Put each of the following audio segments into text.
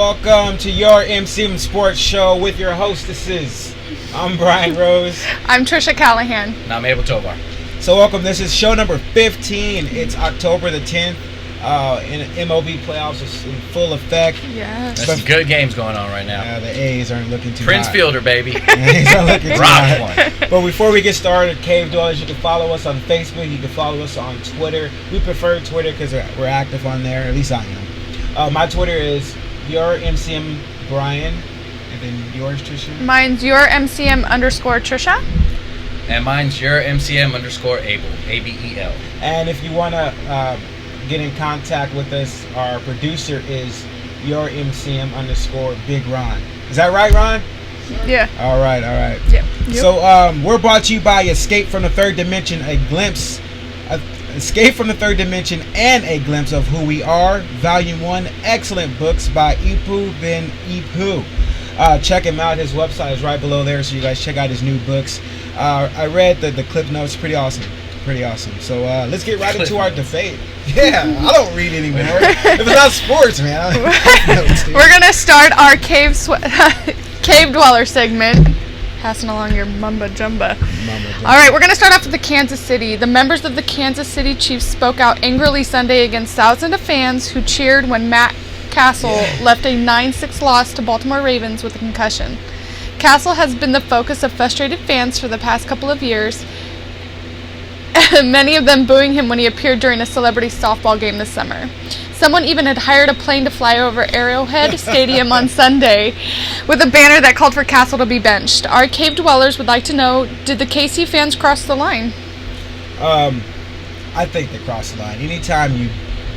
Welcome to your MCM Sports Show with your hostesses. I'm Brian Rose. I'm Tricia Callahan. And I'm Abel Tovar. So welcome. This is show number 15. It's October the 10th. And MLB Playoffs is in full effect. Yes. There's some good games going on right now. The A's aren't looking too Prince hot. Fielder, baby. The A's aren't looking too Rock hot. one. But before we get started, Cave Dwellers, you can follow us on Facebook. You can follow us on Twitter. We prefer Twitter because we're active on there. At least I am. My Twitter is your MCM Brian. And then yours, Tricia? Mine's your MCM _ Tricia. And mine's your MCM _ Abel. ABEL. And if you want to get in contact with us, our producer is your MCM _ Big Ron. Is that right, Ron? Yeah. All right. Yep. So we're brought to you by Escape from the Third Dimension, Escape from the Third Dimension and a Glimpse of Who We Are, Volume 1, excellent books by Epou Ben Epou. Check him out. His website is right below there, so you guys check out his new books. I read the clip notes. Pretty awesome. So let's get right into our debate. Yeah, I don't read anymore. If it's not sports, man. We're going to start our Cave Dweller segment. Passing along your mumba jumba. All right, we're going to start off with the Kansas City. The members of the Kansas City Chiefs spoke out angrily Sunday against thousands of fans who cheered when Matt Cassel left a 9-6 loss to Baltimore Ravens with a concussion. Cassel has been the focus of frustrated fans for the past couple of years, many of them booing him when he appeared during a celebrity softball game this summer. Someone even had hired a plane to fly over Arrowhead Stadium on Sunday with a banner that called for Cassel to be benched. Our Cave Dwellers would like to know, did the KC fans cross the line? I think they crossed the line. Anytime you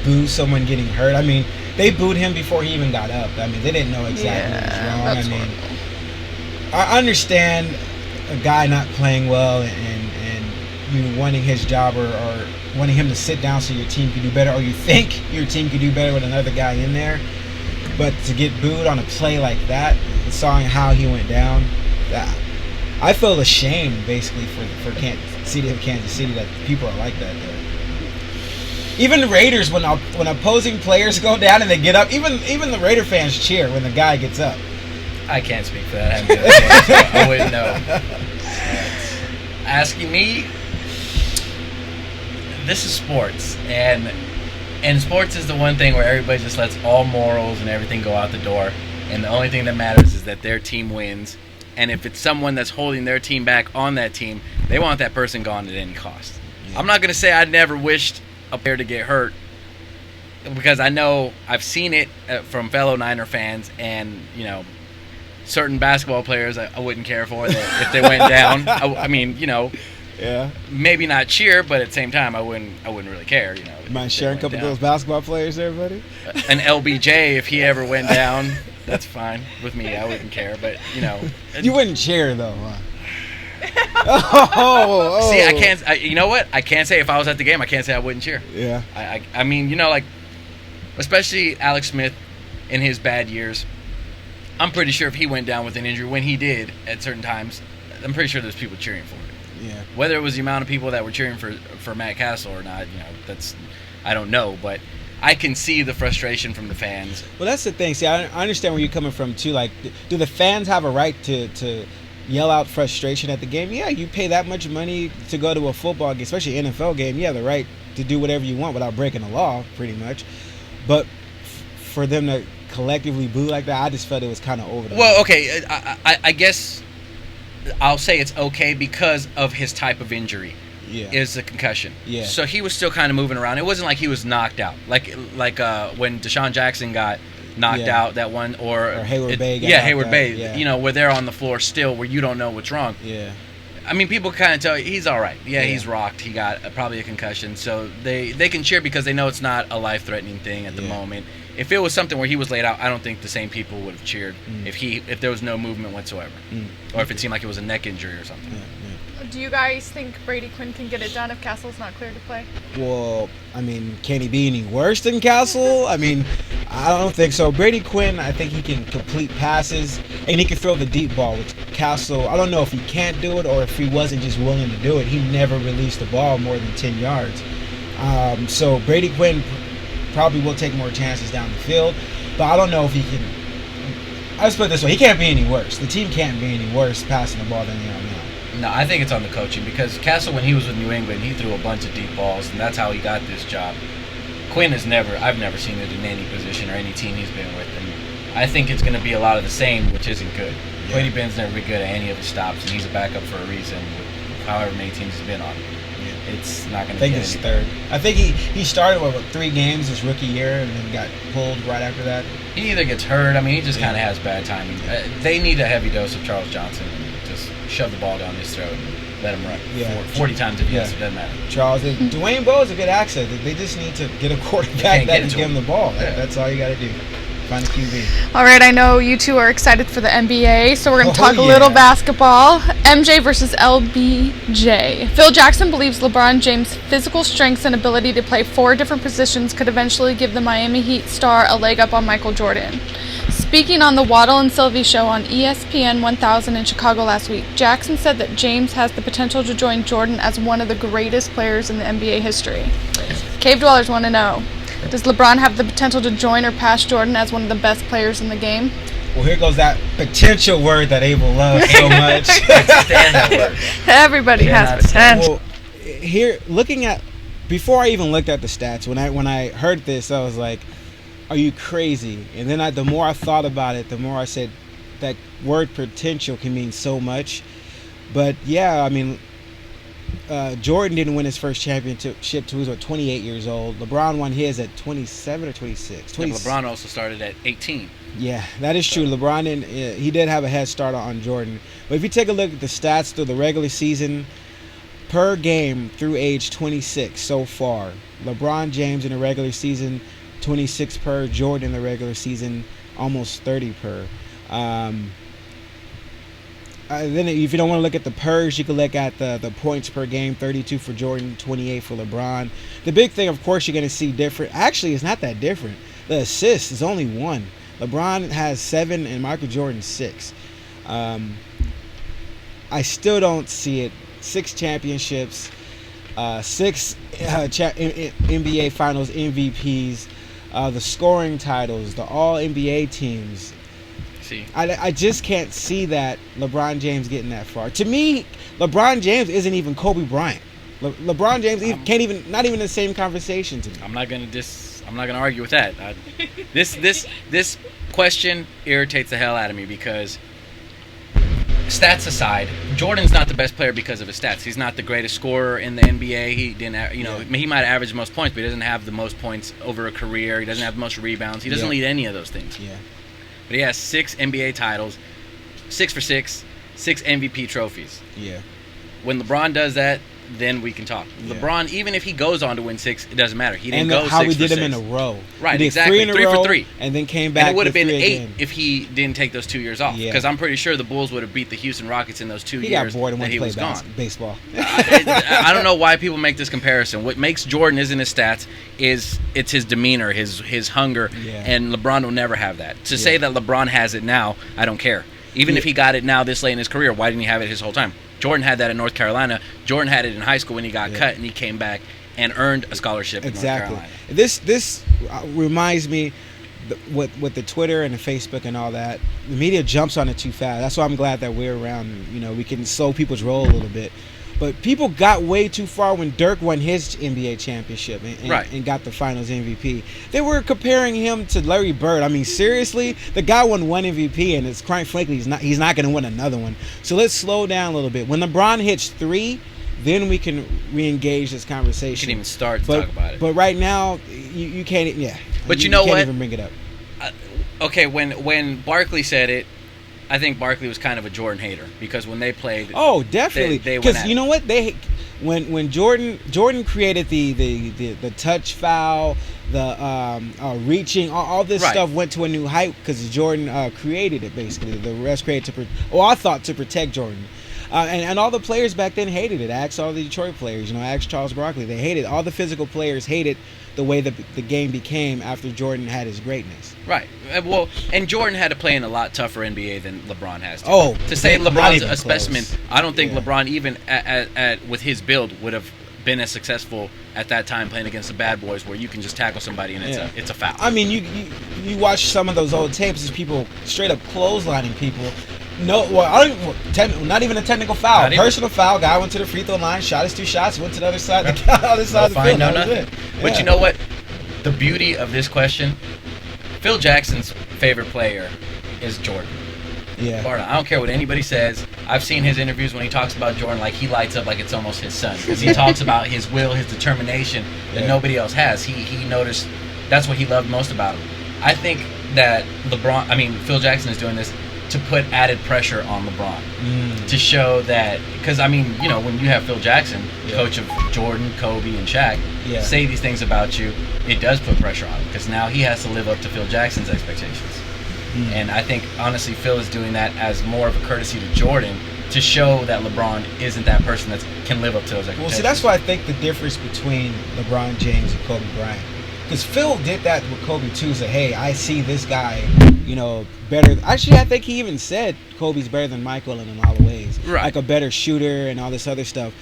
boo someone getting hurt, I mean, they booed him before he even got up. I mean, they didn't know exactly what was wrong. That's horrible. I understand a guy not playing well and you wanting his job or wanting him to sit down so your team can do better, or you think your team could do better with another guy in there. But to get booed on a play like that, saw how he went down, I feel ashamed basically for City of Kansas City that people are like that there. Even the Raiders, when opposing players go down and they get up, even the Raider fans cheer when the guy gets up. I can't speak for that. I wouldn't know. Asking me, this is sports, and sports is the one thing where everybody just lets all morals and everything go out the door, and the only thing that matters is that their team wins. And if it's someone that's holding their team back on that team, they want that person gone at any cost. Yeah. I'm not going to say I never wished a player to get hurt, because I know I've seen it from fellow Niner fans, and certain basketball players I wouldn't care for that if they went down. I mean, yeah, maybe not cheer, but at the same time, I wouldn't really care. You mind sharing a couple of those basketball players there, buddy? An LBJ, if he ever went down, that's fine with me. I wouldn't care, but you wouldn't cheer though, huh? See, I can't. You know what? I can't say if I was at the game. I can't say I wouldn't cheer. Yeah. I mean, especially Alex Smith in his bad years. I'm pretty sure if he went down with an injury when he did at certain times, I'm pretty sure there's people cheering for it. Yeah. Whether it was the amount of people that were cheering for Matt Cassel or not, that's I don't know, but I can see the frustration from the fans. Well, that's the thing. See, I understand where you're coming from too. Like, do the fans have a right to yell out frustration at the game? Yeah, you pay that much money to go to a football game, especially an NFL game. You have the right to do whatever you want without breaking the law, pretty much. But for them to collectively boo like that, I just felt it was kind of over the Well, okay, I guess I'll say it's okay because of his type of injury. Yeah. Is the concussion. Yeah. So he was still kind of moving around. It wasn't like he was knocked out. Like when Deshaun Jackson got knocked out that one, or Hayward Bay got Hayward out, Bay. yeah. Where they're on the floor still, where you don't know what's wrong. Yeah. I mean, people kind of tell you he's all right. Yeah, he's rocked. He got probably a concussion, so they can cheer because they know it's not a life-threatening thing at the moment. If it was something where he was laid out, I don't think the same people would have cheered if there was no movement whatsoever, or if it seemed like it was a neck injury or something. Do you guys think Brady Quinn can get it done if Cassel's not cleared to play? Well, I mean, can he be any worse than Cassel? I mean, I don't think so. Brady Quinn, I think he can complete passes, and he can throw the deep ball. With Cassel, I don't know if he can't do it or if he wasn't just willing to do it. He never released the ball more than 10 yards. So Brady Quinn probably will take more chances down the field, but I don't know if he can Let's put it this way: he can't be any worse. The team can't be any worse passing the ball than they are now. No, I think it's on the coaching because Cassel, when he was with New England, he threw a bunch of deep balls, and that's how he got this job. Quinn I've never seen it in any position or any team he's been with, and I think it's going to be a lot of the same, which isn't good. Yeah. Quinn Ben's never been good at any of his stops, and he's a backup for a reason. With however many teams he's been on, it's not going to. I think it's third. I think he started with 3 games his rookie year, and then got pulled right after that. He either gets hurt. I mean, he just kind of has bad timing. They need a heavy dose of Charles Johnson and just shove the ball down his throat and let him run 40 times if yes, it doesn't matter. Charles, Dwayne Bowe is a good asset. They just need to get a quarterback that can give him the ball. Yeah. That's all you got to do. Find a QB. All right, I know you two are excited for the NBA, so we're going to talk a little basketball. MJ versus LBJ. Phil Jackson believes LeBron James' physical strengths and ability to play 4 different positions could eventually give the Miami Heat star a leg up on Michael Jordan. Speaking on the Waddle and Sylvie show on ESPN 1000 in Chicago last week, Jackson said that James has the potential to join Jordan as one of the greatest players in the NBA history. Cave Dwellers want to know, does LeBron have the potential to join or pass Jordan as one of the best players in the game? Well, here goes that potential word that Abel loves so much. Everybody has potential. Well, here, before I even looked at the stats, when I heard this, I was like, are you crazy? And then the more I thought about it, the more I said that word potential can mean so much. But yeah, I mean, Jordan didn't win his first championship till he was 28 years old. LeBron won his at 27 or 26. Yeah, LeBron also started at 18. Yeah, that is true. LeBron he did have a head start on Jordan. But if you take a look at the stats through the regular season per game through age 26 so far, LeBron James in the regular season 26 per, Jordan in the regular season almost 30 per. Then if you don't want to look at the pers, you can look at the points per game, 32 for Jordan, 28 for LeBron. The big thing, of course, you're going to see different. Actually, it's not that different. The assists is only 1. LeBron has 7 and Michael Jordan 6. I still don't see it. 6 championships, 6 NBA Finals MVPs, the scoring titles, the All-NBA teams. I just can't see that LeBron James getting that far. To me, LeBron James isn't even Kobe Bryant. LeBron James not even in the same conversation to me. I'm not gonna argue with that. This question irritates the hell out of me because stats aside, Jordan's not the best player because of his stats. He's not the greatest scorer in the NBA. He didn't, he might average the most points, but he doesn't have the most points over a career. He doesn't have the most rebounds. He doesn't lead any of those things. Yeah. But he has 6 NBA titles, 6 for 6, 6 MVP trophies. Yeah. When LeBron does that, then we can talk. Yeah. LeBron, even if he goes on to win 6, it doesn't matter. He didn't go 6 for 6. How we did them in a row. Right, he did exactly. 3 for 3. And then came back. And it would have been 8 again. if he didn't take those 2 years off. Because I'm pretty sure the Bulls would have beat the Houston Rockets in those 2 years. He got bored and went to play gone. Baseball. I don't know why people make this comparison. What makes Jordan isn't his stats, it's his demeanor, his hunger, and LeBron will never have that. To say that LeBron has it now, I don't care. Even if he got it now this late in his career, why didn't he have it his whole time? Jordan had that in North Carolina. Jordan had it in high school when he got cut, and he came back and earned a scholarship in North Carolina. This reminds me with the Twitter and the Facebook and all that. The media jumps on it too fast. That's why I'm glad that we're around. We can slow people's roll a little bit. But people got way too far when Dirk won his NBA championship and got the Finals MVP. They were comparing him to Larry Bird. I mean, seriously, the guy won 1 MVP, and it's quite frankly he's not going to win another one. So let's slow down a little bit. When LeBron hits 3, then we can re-engage this conversation. You can't even start to talk about it. But right now, you can't. Yeah. But you can't what? Even bring it up. Okay, when Barkley said it, I think Barkley was kind of a Jordan hater because when they played, definitely, because you know what when Jordan created the touch foul, the reaching, all this stuff went to a new height because Jordan created it basically. The rest created to protect Jordan. And all the players back then hated it. Ask all the Detroit players, ask Charles Barkley. They hated it. All the physical players hated the way the game became after Jordan had his greatness. Right. Well, and Jordan had to play in a lot tougher NBA than LeBron has to. Oh, to say LeBron's a specimen, I don't think LeBron even at with his build would have been as successful at that time playing against the bad boys, where you can just tackle somebody and it's a foul. I mean, you watch some of those old tapes, there's people straight up clotheslining people. No, well, not even a technical foul. Personal foul. Guy went to the free throw line, shot his 2 shots, went to the other side. The other side of the field. Nothing. But you know what? The beauty of this question, Phil Jackson's favorite player is Jordan. Yeah. I don't care what anybody says. I've seen his interviews when he talks about Jordan, like he lights up like it's almost his son, because he talks about his will, his determination that nobody else has. He noticed that's what he loved most about him. I think that Phil Jackson is doing this to put added pressure on LeBron, to show that, because when you have Phil Jackson, coach of Jordan, Kobe, and Shaq, say these things about you, it does put pressure on him, because now he has to live up to Phil Jackson's expectations. And I think, honestly, Phil is doing that as more of a courtesy to Jordan, to show that LeBron isn't that person that can live up to those expectations. Well, see, that's why I think the difference between LeBron James and Kobe Bryant. Because Phil did that with Kobe, too. Said, hey, I see this guy, better. Actually, I think he even said Kobe's better than Michael in a lot of ways. Right. Like a better shooter and all this other stuff.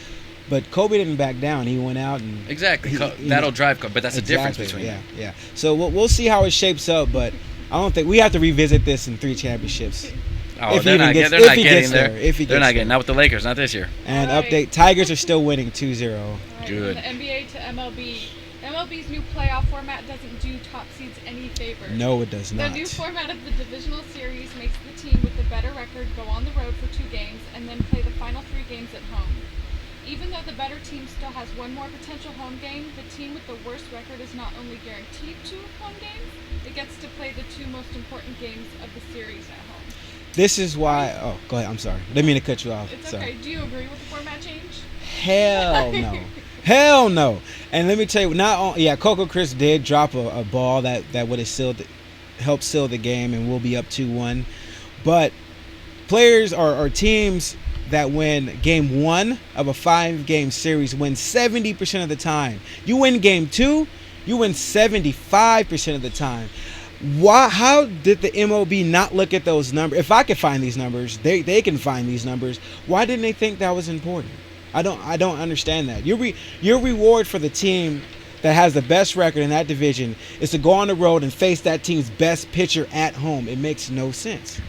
But Kobe didn't back down. He went out and... Exactly. That'll drive Kobe. But that's the difference between them. Yeah. So we'll see how it shapes up, but... I don't think we have to revisit this in 3 championships. Oh, they're not getting there. Not with the Lakers, not this year. And update: Tigers are still winning 2-0. Right, good. From the NBA to MLB. MLB's new playoff format doesn't do top seeds any favors. No, it does not. The new format of the divisional series makes the team with the better record go on the road for 2 games and then play the final 3 games at home. Even though the better team still has 1 more potential home game, the team with the worst record is not only guaranteed 2 home games, it gets to play the 2 most important games of the series at home. This is why... Oh, go ahead. I'm sorry. Didn't mean to cut you off. It's okay. Do you agree with the format change? Hell no. Hell no. And let me tell you, Coco Chris did drop a ball that would have helped seal the game, and we'll be up 2-1. But players or teams that win game 1 of a 5-game series win 70% of the time. You win game 2, you win 75% of the time. Why? How did the MLB not look at those numbers? If I could find these numbers, they can find these numbers. Why didn't they think that was important? I don't understand that. Your reward for the team that has the best record in that division is to go on the road and face that team's best pitcher at home. It makes no sense.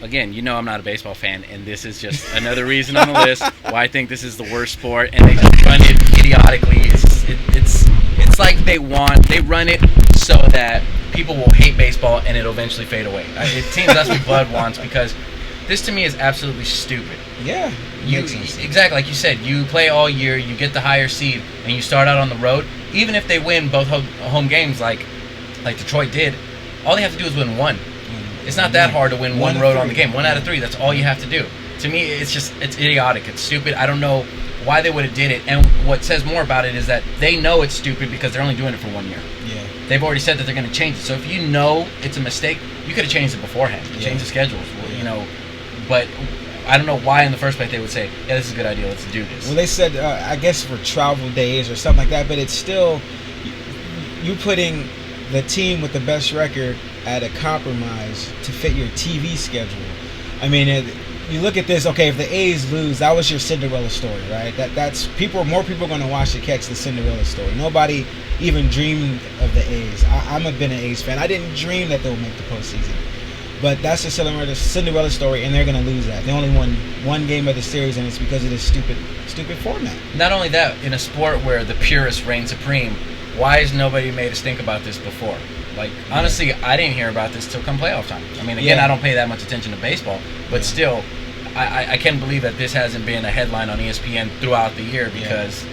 Again, I'm not a baseball fan, and this is just another reason on the list why I think this is the worst sport, and they just run it idiotically. It's like they run it so that people will hate baseball and it'll eventually fade away. It seems that's what Bud wants, because this to me is absolutely stupid. Yeah, exactly like you said. You play all year, you get the higher seed, and you start out on the road. Even if they win both home games, like Detroit did, all they have to do is win 1. It's not that hard to win 1 road on the game. 1 out of 3. That's all you have to do. To me, it's idiotic. It's stupid. I don't know why they would have did it. And what says more about it is that they know it's stupid because they're only doing it for 1 year. Yeah. They've already said that they're going to change it. So if you know it's a mistake, you could have changed it beforehand. Change the schedules. But I don't know why in the first place they would say, yeah, this is a good idea. Let's do this. Well, they said, I guess for travel days or something like that. But it's still you putting the team with the best record at a compromise to fit your TV schedule. I mean, you look at this. Okay, if the A's lose, that was your Cinderella story, right? That's more people are going to watch to catch the Cinderella story. Nobody even dreamed of the A's. I've been an A's fan. I didn't dream that they would make the postseason. But that's the Cinderella story, and they're going to lose that. They only won 1 game of the series, and it's because of this stupid format. Not only that, in a sport where the purists reign supreme, why has nobody made us think about this before? Honestly, I didn't hear about this till come playoff time. I mean, again, I don't pay that much attention to baseball, but still, I can't believe that this hasn't been a headline on ESPN throughout the year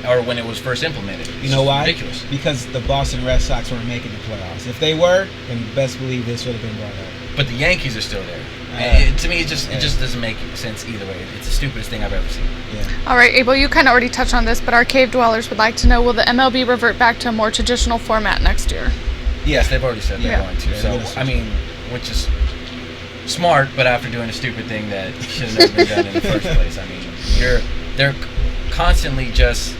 or when it was first implemented. You know why? Ridiculous. Because the Boston Red Sox weren't making the playoffs. If they were, then best believe this would have been brought up. But the Yankees are still there. To me, it just doesn't make sense either way. It's the stupidest thing I've ever seen. Yeah. All right, Abel, you kind of already touched on this, but our cave dwellers would like to know, will the MLB revert back to a more traditional format next year? Yes, they've already said they're going to. So, which is smart, but after doing a stupid thing that should have never been done in the first place. I mean, they're constantly just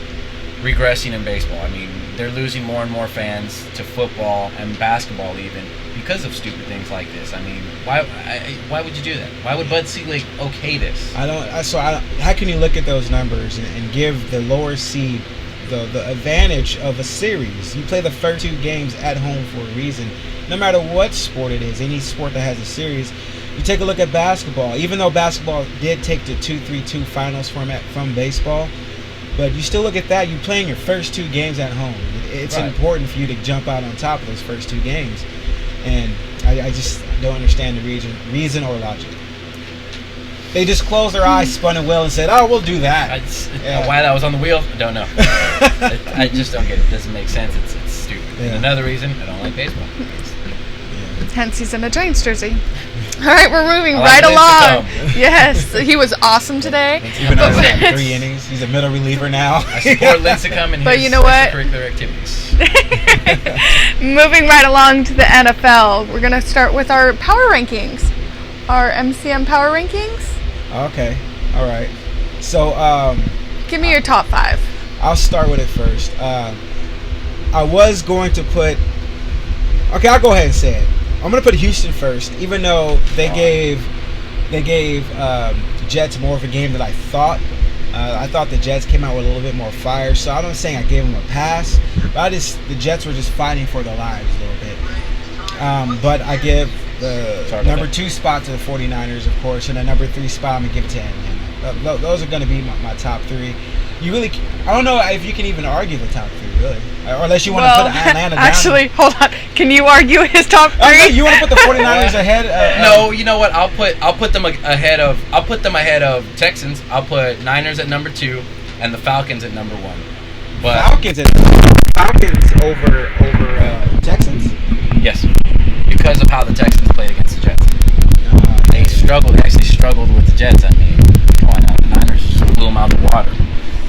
regressing in baseball. I mean, they're losing more and more fans to football and basketball even because of stupid things like this. I mean, why would you do that? Why would Bud Selig okay this? How can you look at those numbers and give the lower seed the advantage of a series. You play the first 2 games at home for a reason. No matter what sport it is, any sport that has a series. You take a look at basketball. Even though basketball did take the 2-3-2 finals format from baseball, but you still look at that. You playing your first 2 games at home. It's important for you to jump out on top of those first 2 games, and I just don't understand the reason or logic. They just closed their eyes, spun a wheel, and said, "Oh, we'll do that." Why that was on the wheel, I don't know. I just don't get it. It doesn't make sense. It's stupid. Yeah. And another reason, I don't like baseball. Hence, he's in a Giants jersey. All right, we're moving right along. Yes, he was awesome today. Even though he's got 3 innings, he's a middle reliever now. I support Lincecum and his extracurricular activities. Moving right along to the NFL, we're going to start with our power rankings. Our MCM power rankings. Okay, all right. So, give me your top 5. I'll start with it first. I was going to put. Okay, I'll go ahead and say it. I'm gonna put Houston first, even though they gave Jets more of a game than I thought. I thought the Jets came out with a little bit more fire, so I'm not saying I gave them a pass, but the Jets were just fighting for their lives a little bit. But I give the number 2 spot to the 49ers, of course, and the number 3 spot I'm gonna give to Atlanta. Those are gonna be my top 3. I don't know if you can even argue the top 3, really, or unless you want to put Atlanta down. Actually, hold on. Can you argue his top 3? You want to put the 49ers ahead? No, you know what? I'll put them ahead of Texans. I'll put Niners at number 2 and the Falcons at number 1. But Falcons over Texans. Yes, because of how the Texans played against the Jets. They struggled. They actually struggled with the Jets. I mean, come on now, the Niners just blew them out of the water.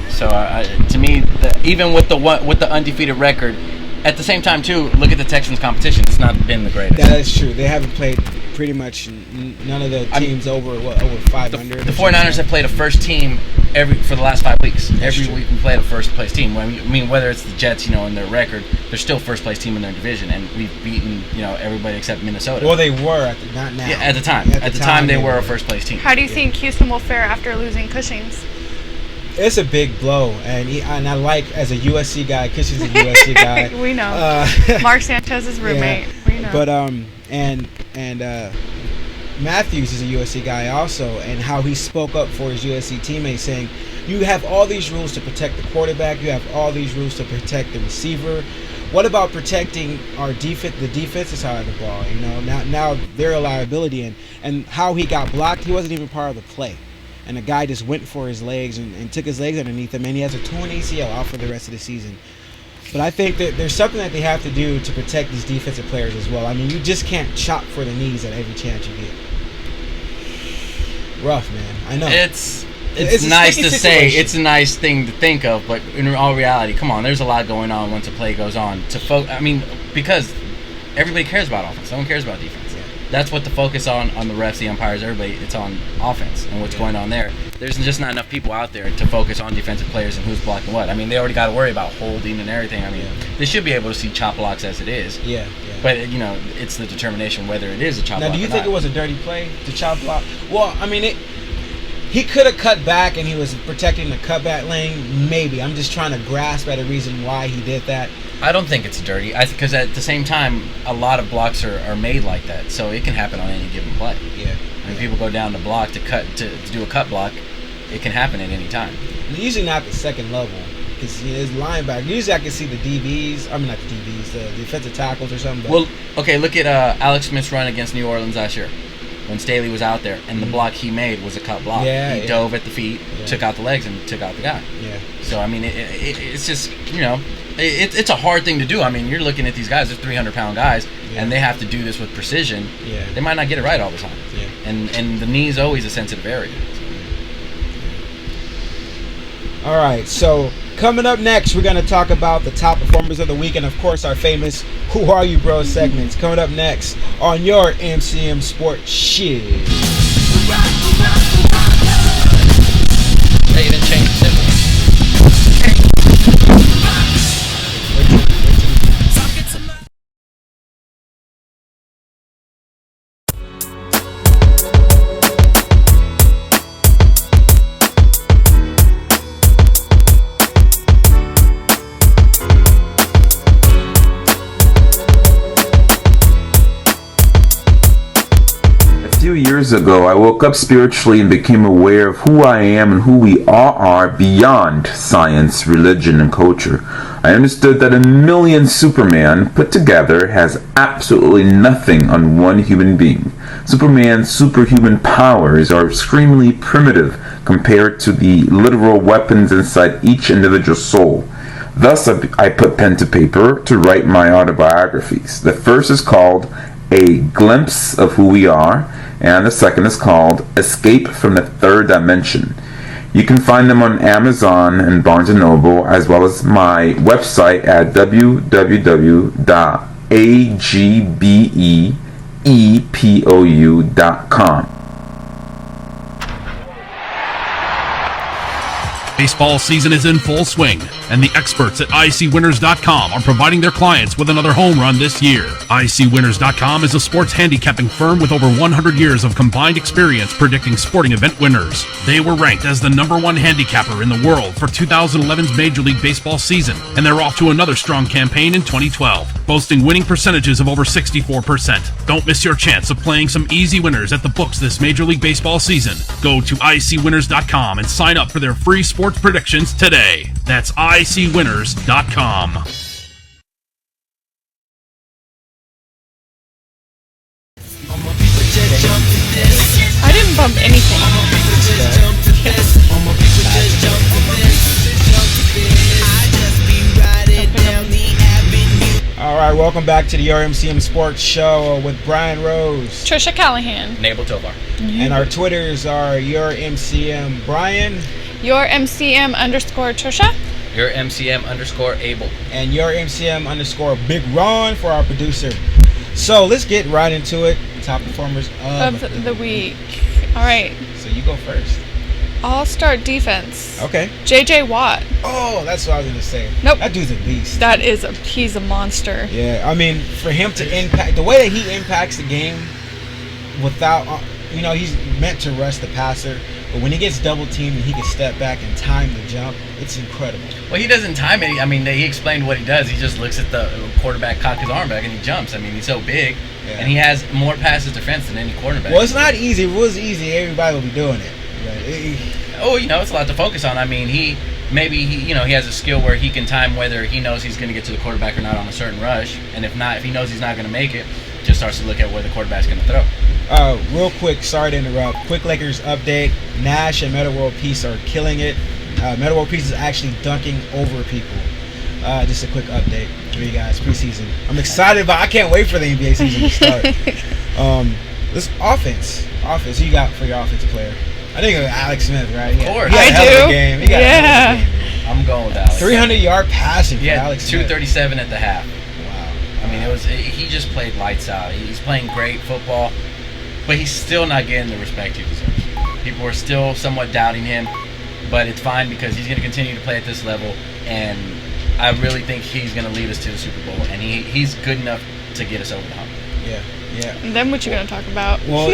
So to me, even with the undefeated record, at the same time too, look at the Texans' competition. It's not been the greatest. That is true. They haven't played pretty much none of the teams over 500. The 49ers have played a first team for the last 5 weeks. Every week we played a first place team. I mean, whether it's the Jets, in their record, they're still first place team in their division, and we've beaten everybody except Minnesota. Well, they were not now. Yeah, at the time. At the time, they were a first place team. How do you think Houston will fare after losing Cushing's? It's a big blow, and I like, as a USC guy, Cushing's a USC guy. We know. Mark Sanchez's roommate. Yeah. We know. But and Matthews is a USC guy also, and how he spoke up for his USC teammates, saying, "You have all these rules to protect the quarterback. You have all these rules to protect the receiver. What about protecting the defensive side of the ball? Now they're a liability." And how he got blocked, he wasn't even part of the play. And the guy just went for his legs and took his legs underneath him, and he has a torn ACL out for the rest of the season. But I think that there's something that they have to do to protect these defensive players as well. I mean, you just can't chop for the knees at every chance you get. Rough, man. I know. It's nice to say. It's a nice thing to think of, but in all reality, come on, there's a lot going on once a play goes on. Because everybody cares about offense. No one cares about defense. That's what the focus on the refs, the umpires, everybody. It's on offense and what's going on there. There's just not enough people out there to focus on defensive players and who's blocking what. I mean, they already got to worry about holding and everything. I mean, they should be able to see chop blocks as it is. Yeah. But it's the determination whether it is a chop block. Now, do you think it was a dirty play to chop block? Well, I mean, he could have cut back and he was protecting the cutback lane. Maybe. I'm just trying to grasp at a reason why he did that. I don't think it's dirty, because at the same time, a lot of blocks are made like that, so it can happen on any given play. Yeah. When people go down to block to do a cut block, it can happen at any time. Usually not the second level, because it's linebacker. Usually I can see the DBs. I mean, not the DBs, the defensive tackles or something. Well, okay, look at Alex Smith's run against New Orleans last year, when Staley was out there, and the block he made was a cut block. He dove at the feet, took out the legs, and took out the guy. Yeah. So I mean, it's just it's a hard thing to do. I mean, you're looking at these guys; they're 300-pound guys, and they have to do this with precision. Yeah. They might not get it right all the time. Yeah. And the knee is always a sensitive area. All right, so coming up next, we're going to talk about the top performers of the week and, of course, our famous Who Are You Bro segments. Coming up next on your MCM Sports Shit. Hey, you didn't change the symbol. few years ago, I woke up spiritually and became aware of who I am and who we all are beyond science, religion, and culture. I understood that a million Superman put together has absolutely nothing on one human being. Superman's superhuman powers are extremely primitive compared to the literal weapons inside each individual soul. Thus, I put pen to paper to write my autobiographies. The first is called A Glimpse of Who We Are, and the second is called Escape from the Third Dimension. You can find them on Amazon and Barnes & Noble, as well as my website at www.agbeepou.com. Baseball season is in full swing, and the experts at ICWinners.com are providing their clients with another home run this year. ICWinners.com is a sports handicapping firm with over 100 years of combined experience predicting sporting event winners. They were ranked as the #1 handicapper in the world for 2011's Major League Baseball season, and they're off to another strong campaign in 2012, boasting winning percentages of over 64%. Don't miss your chance of playing some easy winners at the books this Major League Baseball season. Go to ICWinners.com and sign up for their free sports predictions today. That's ICWinners.com. I didn't bump anything. All right, welcome back to the MCM Sports Show with Brian Rose, Tricia Callahan. And Abel Tovar. and our Twitters are your MCM Brian Your MCM _Tricia. Your MCM _ Abel. and your MCM _ Big Ron for our producer. So let's get right into it. Top performers Of the week. All right. So you go first. I'll start defense. Okay. JJ Watt. Oh, that's what I was gonna say. Nope. That dude's a beast. He's a monster. Yeah, I mean, for him to impact the way that he impacts the game without, he's meant to rush the passer, but when he gets double teamed and he can step back and time the jump, it's incredible. Well, he doesn't time it. I mean, he explained what he does. He just looks at the quarterback, cock his arm back, and he jumps. I mean, he's so big, and he has more passes defense than any quarterback. Well, it's not easy. If it was easy, everybody would be doing it. But it's a lot to focus on. I mean, he has a skill where he can time whether he knows he's going to get to the quarterback or not on a certain rush, and if not, if he knows he's not going to make it, just starts to look at where the quarterback's going to throw. Real quick, sorry to interrupt. Quick Lakers update. Nash and Metta World Peace are killing it. Metta World Peace is actually dunking over people. Just a quick update for you guys. Preseason. I'm excited I can't wait for the NBA season to start. This offense. Who you got for your offensive player? I think it was Alex Smith, right? Of course. He had a hell of a game. He got a hell of a game. I'm going with Alex. 300-yard passing for Alex Smith. 237 at the half. Wow. I mean, he just played lights out. He's playing great football, but he's still not getting the respect he deserves. People are still somewhat doubting him, but it's fine because he's going to continue to play at this level, and I really think he's going to lead us to the Super Bowl, and he's good enough to get us over the hump. Yeah. And then what you going to talk about? Well,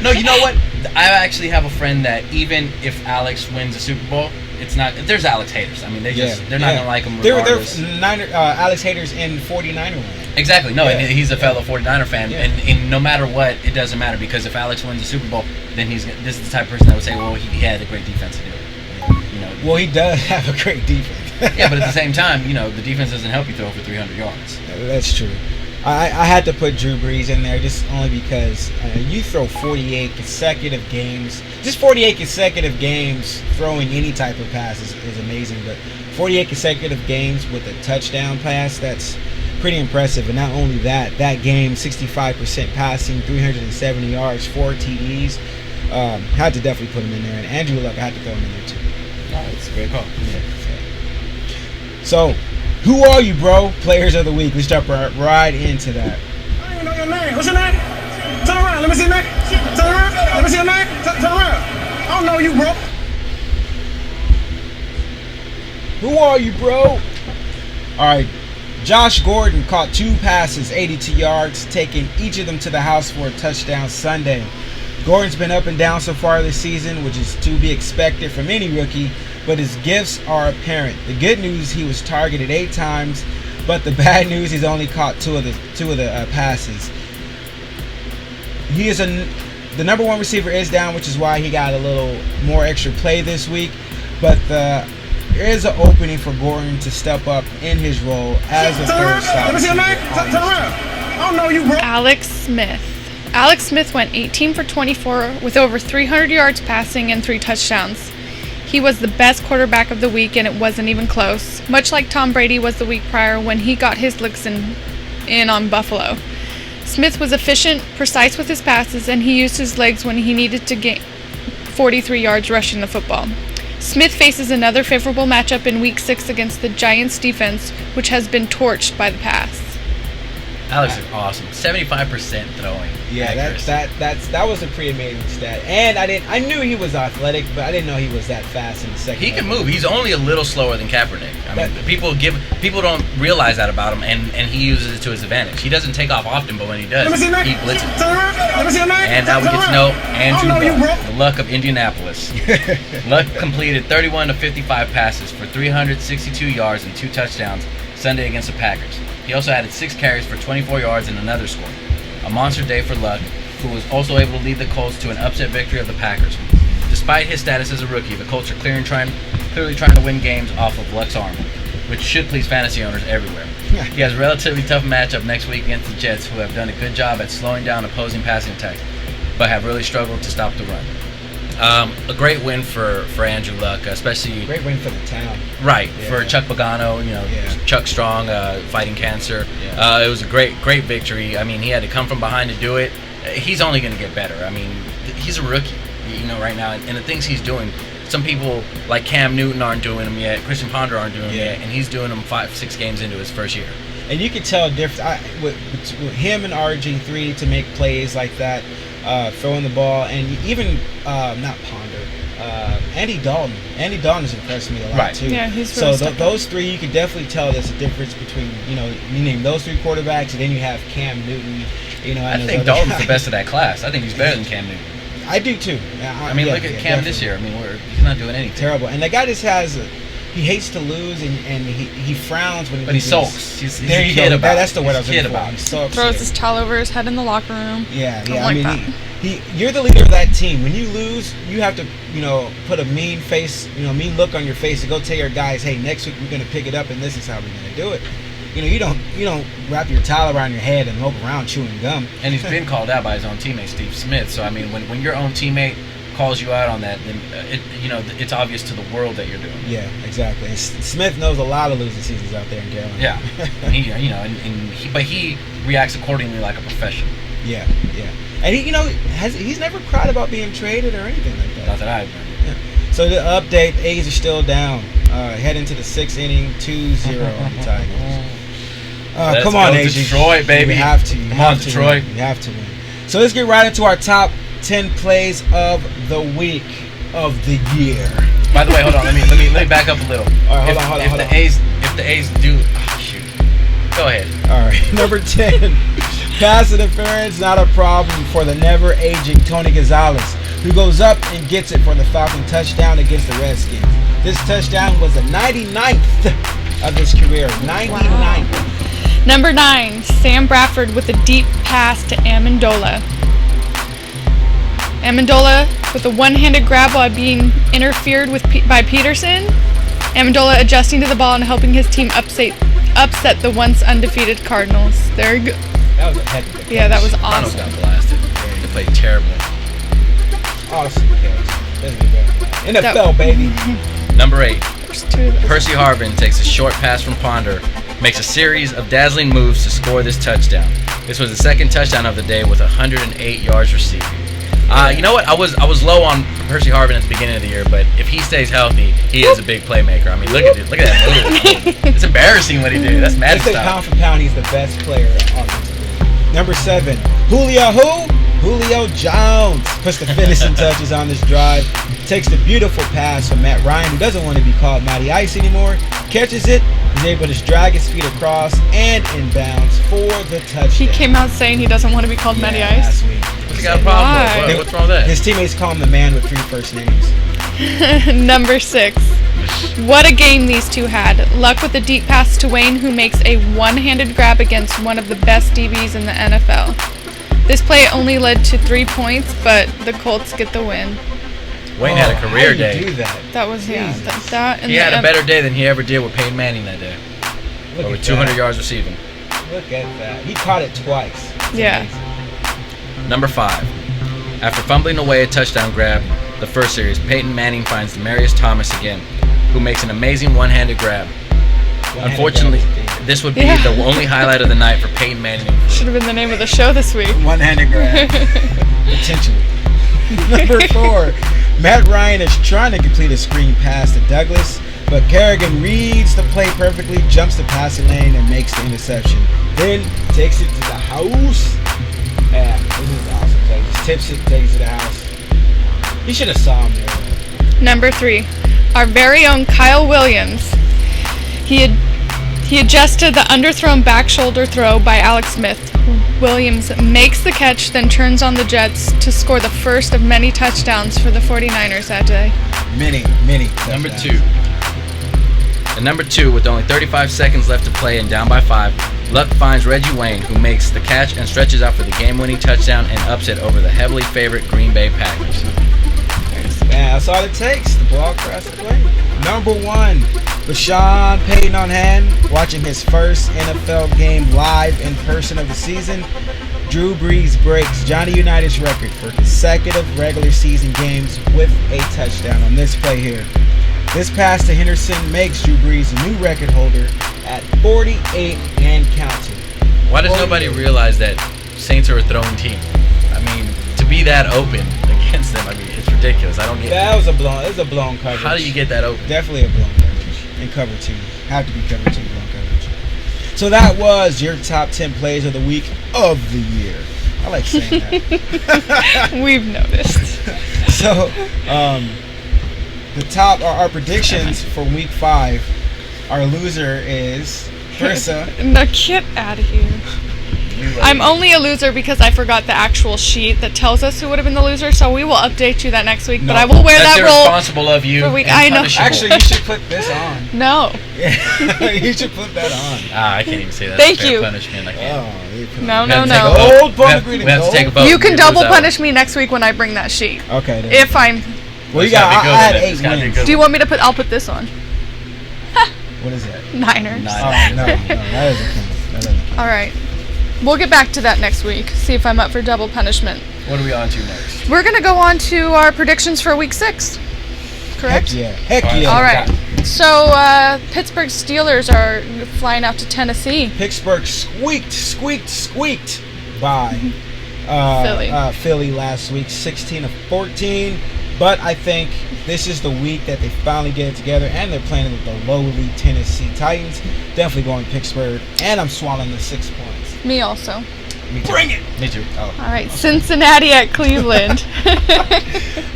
no, you know what? I actually have a friend that even if Alex wins the Super Bowl, it's not. There's Alex haters. I mean, they're not gonna like him regardless. They're Alex haters in 49er land. Exactly. No, and he's a fellow 49er fan, Yeah. and no matter what, it doesn't matter because if Alex wins the Super Bowl, then this is the type of person that would say, well, he had a great defense to do it. Well, he does have a great defense. Yeah, but at the same time, the defense doesn't help you throw for 300 yards. That's true. I had to put Drew Brees in there just only because you throw 48 consecutive games. Just 48 consecutive games throwing any type of pass is amazing. But 48 consecutive games with a touchdown pass, that's pretty impressive. And not only that game, 65% passing, 370 yards, 4 TDs. Had to definitely put him in there. And Andrew Luck, I had to throw him in there too. No, it's a great call. Yeah. So, who are you, bro? Players of the week. Let's jump right into that. I don't even know your name. What's your name? Turn around. Let me see your name. Turn around. Let me see your name. Turn around. I don't know you, bro. Who are you, bro? All right. Josh Gordon caught 2 passes, 82 yards, taking each of them to the house for a touchdown Sunday. Gordon's been up and down so far this season, which is to be expected from any rookie, but his gifts are apparent. The good news, he was targeted 8 times, but the bad news, he's only caught two of the passes. He is the number one receiver is down, which is why he got a little more extra play this week. But there is an opening for Gordon to step up in his role as a third slot Let me see your receiver. name. Turn around. I don't know you, bro. Alex Smith. Alex Smith went 18 for 24 with over 300 yards passing and 3 touchdowns. He was the best quarterback of the week, and it wasn't even close, much like Tom Brady was the week prior when he got his licks in on Buffalo. Smith was efficient, precise with his passes, and he used his legs when he needed to gain 43 yards rushing the football. Smith faces another favorable matchup in Week 6 against the Giants defense, which has been torched by the pass. Alex is awesome. 75% throwing. Yeah, accuracy. that was a pretty amazing stat. And I knew he was athletic, but I didn't know he was that fast in the second. He can level. move. He's only a little slower than Kaepernick. I mean, people don't realize that about him, and he uses it to his advantage. He doesn't take off often, but when he does, Let me see your he name. blitzes. Turn around. Let me see your name. And now we Turn get to around. know I Andrew don't know you, Luck, bro. the Luck of Indianapolis. Luck completed 31 to 55 passes for 362 yards and 2 touchdowns Sunday against the Packers. He also added 6 carries for 24 yards and another score. A monster day for Luck, who was also able to lead the Colts to an upset victory of the Packers. Despite his status as a rookie, the Colts are clearly trying to win games off of Luck's arm, which should please fantasy owners everywhere. He has a relatively tough matchup next week against the Jets, who have done a good job at slowing down opposing passing attacks, but have really struggled to stop the run. A great win for Andrew Luck, especially Great win for the town. right Yeah. for Chuck Pagano, Chuck Strong, fighting cancer. Yeah. It was a great victory. I mean, he had to come from behind to do it. He's only going to get better. I mean, he's a rookie, right now, and the things he's doing. Some people like Cam Newton aren't doing them yet. Christian Ponder aren't doing them yet, and he's doing them 5-6 games into his first year. And you can tell a difference with him and RG3 to make plays like that, throwing the ball, and even not Ponder, Andy Dalton. Andy Dalton has impressed me a lot Right. too. Yeah, he's really so stepped up. those three, you can definitely tell there's a difference between you name those 3 quarterbacks, and then you have Cam Newton. I think Dalton's the best of that class. I think he's better than Cam Newton. I do too. I mean, look at Cam this year. I mean, he's not doing anything. Terrible. And the guy just he hates to lose, and he frowns when he But he loses. sulks. He's There a you kid go. about That's the word I it. was He's a looking kid for. about He it. sulks. Throws his towel over his head in the locker room. Yeah. Don't I like mean, that. you're the leader of that team. When you lose, you have to, put a mean face, mean look on your face to go tell your guys, hey, next week we're gonna pick it up, and this is how we're gonna do it. You don't wrap your towel around your head and walk around chewing gum. And he's been called out by his own teammate, Steve Smith. So, I mean, when your own teammate calls you out on that, then it's obvious to the world that you're doing it. Yeah, exactly. And Smith knows a lot of losing seasons out there in Carolina. Yeah, and but he reacts accordingly like a professional. Yeah. And he's never cried about being traded or anything like that. Not that I've been. Yeah. So the update: A's are still down. Heading to the 6th inning, 2-0 on the Tigers. Let's Come on, go AJ. Detroit, baby. You have to. Come on, Detroit. You have to win. So let's get right into our top 10 plays of the week of the year. By the way, hold on. Let me back up a little. All right, hold on. If the A's do, shoot. Go ahead. All right, number 10. Pass interference, not a problem for the never-aging Tony Gonzalez, who goes up and gets it for the Falcon touchdown against the Redskins. This touchdown was the 99th of his career. 99th. Number 9, Sam Bradford with a deep pass to Amendola. Amendola with a one-handed grab while being interfered with by Peterson. Amendola adjusting to the ball and helping his team upset the once undefeated Cardinals. There you go. That was a heck of a catch. Yeah, that was Cardinals awesome. got blasted. They played terribly. Awesome catch. Doesn't get better. NFL, baby. Number 8. There's 2 of those. Percy Harvin takes a short pass from Ponder, makes a series of dazzling moves to score this touchdown. This was the second touchdown of the day with 108 yards receiving. You know what? I was low on Percy Harvin at the beginning of the year, but if he stays healthy, he is a big playmaker. I mean, look at it. Look at that move. It's embarrassing what he did. That's I magic say style. pound for pound, he's the best player offensively. Number 7, Julio Jones puts the finishing touches on this drive. Takes the beautiful pass from Matt Ryan, who doesn't want to be called Matty Ice anymore. Catches it. He's able to drag his feet across and inbounds for the touchdown. He came out saying he doesn't want to be called Matty Ice. Last week. What's he got a problem Why? with? What's wrong with that? His teammates call him the man with 3 first names. Number 6. What a game these two had. Luck with a deep pass to Wayne, who makes a one-handed grab against one of the best DBs in the NFL. This play only led to 3 points, but the Colts get the win. Wayne had a How career do you day. do that? That was Jesus. that and He had the, a better day than he ever did with Peyton Manning that day. Look Over at 200 that. yards receiving. Look at that. He caught it twice. It's Yeah. amazing. Number 5. After fumbling away a touchdown grab the first series, Peyton Manning finds Demaryius Thomas again, who makes an amazing one-handed grab. One-handed Unfortunately, grab is the thing. this would be Yeah. the only highlight of the night for Peyton Manning. should have been the name of the show this week. One-handed grab. Potentially. Number 4. Matt Ryan is trying to complete a screen pass to Douglas, but Kerrigan reads the play perfectly, jumps the passing lane, and makes the interception. Then takes it to the house. Yeah, this is awesome. So just tips it, takes it to the house. You should have saw him there. Number 3, our very own Kyle Williams. He adjusted the underthrown back shoulder throw by Alex Smith. Williams makes the catch, then turns on the Jets to score the first of many touchdowns for the 49ers that day. Many. Number touchdowns. 2. And number 2, with only 35 seconds left to play and down by 5, Luck finds Reggie Wayne, who makes the catch and stretches out for the game-winning touchdown and upset over the heavily favored Green Bay Packers. Man, that's all it takes. The ball across the plate. Number 1, Sean Payton on hand, watching his first NFL game live in person of the season. Drew Brees breaks Johnny Unitas' record for consecutive regular season games with a touchdown on this play here. This pass to Henderson makes Drew Brees a new record holder at 48 and counting. Why does nobody realize that Saints are a throwing team? I mean, to be that open against them, I mean, it's ridiculous. I don't get That was a blown coverage. How do you get that open? Definitely a blown coverage. And cover 2. Have to be cover 2 blown coverage. So that was your top 10 plays of the week of the year. I like saying that. We've noticed. So, the top are our predictions for week 5. Our loser is Tricia. No, get out of here. I'm only a loser because I forgot the actual sheet that tells us who would have been the loser, so we will update you that next week. No, but I will wear That's that role. irresponsible of you. for week- and I know. punishable. Actually, you should put this on. No. You should put that on. I can't even say that. Thank Fair you. punishment. I can't. Oh, you put No, it We have no, to take a no. vote. Gold, We have- Bowling Green, we have to take a gold. vote. You can Who double lose that one? punish me next week when I bring that sheet. Okay. Then. If I'm. Well, you It's gotta got. be good I had with it. 8 It's gotta be wins. good. Do you want me to put? I'll put this on. What is that? Niners. Nine. Oh no, that doesn't count. That doesn't count. All right. We'll get back to that next week. See if I'm up for double punishment. What are we on to next? We're gonna go on to our predictions for week 6. Correct. Heck yeah. Heck All right. yeah. All right. So Pittsburgh Steelers are flying out to Tennessee. Pittsburgh squeaked by Philly last week, 16-14. But I think this is the week that they finally get it together, and they're playing with the lowly Tennessee Titans. Definitely going Pittsburgh, and I'm swallowing the 6 points. Me also. Me too. Bring it. Me too. Oh. All right. Cincinnati at Cleveland.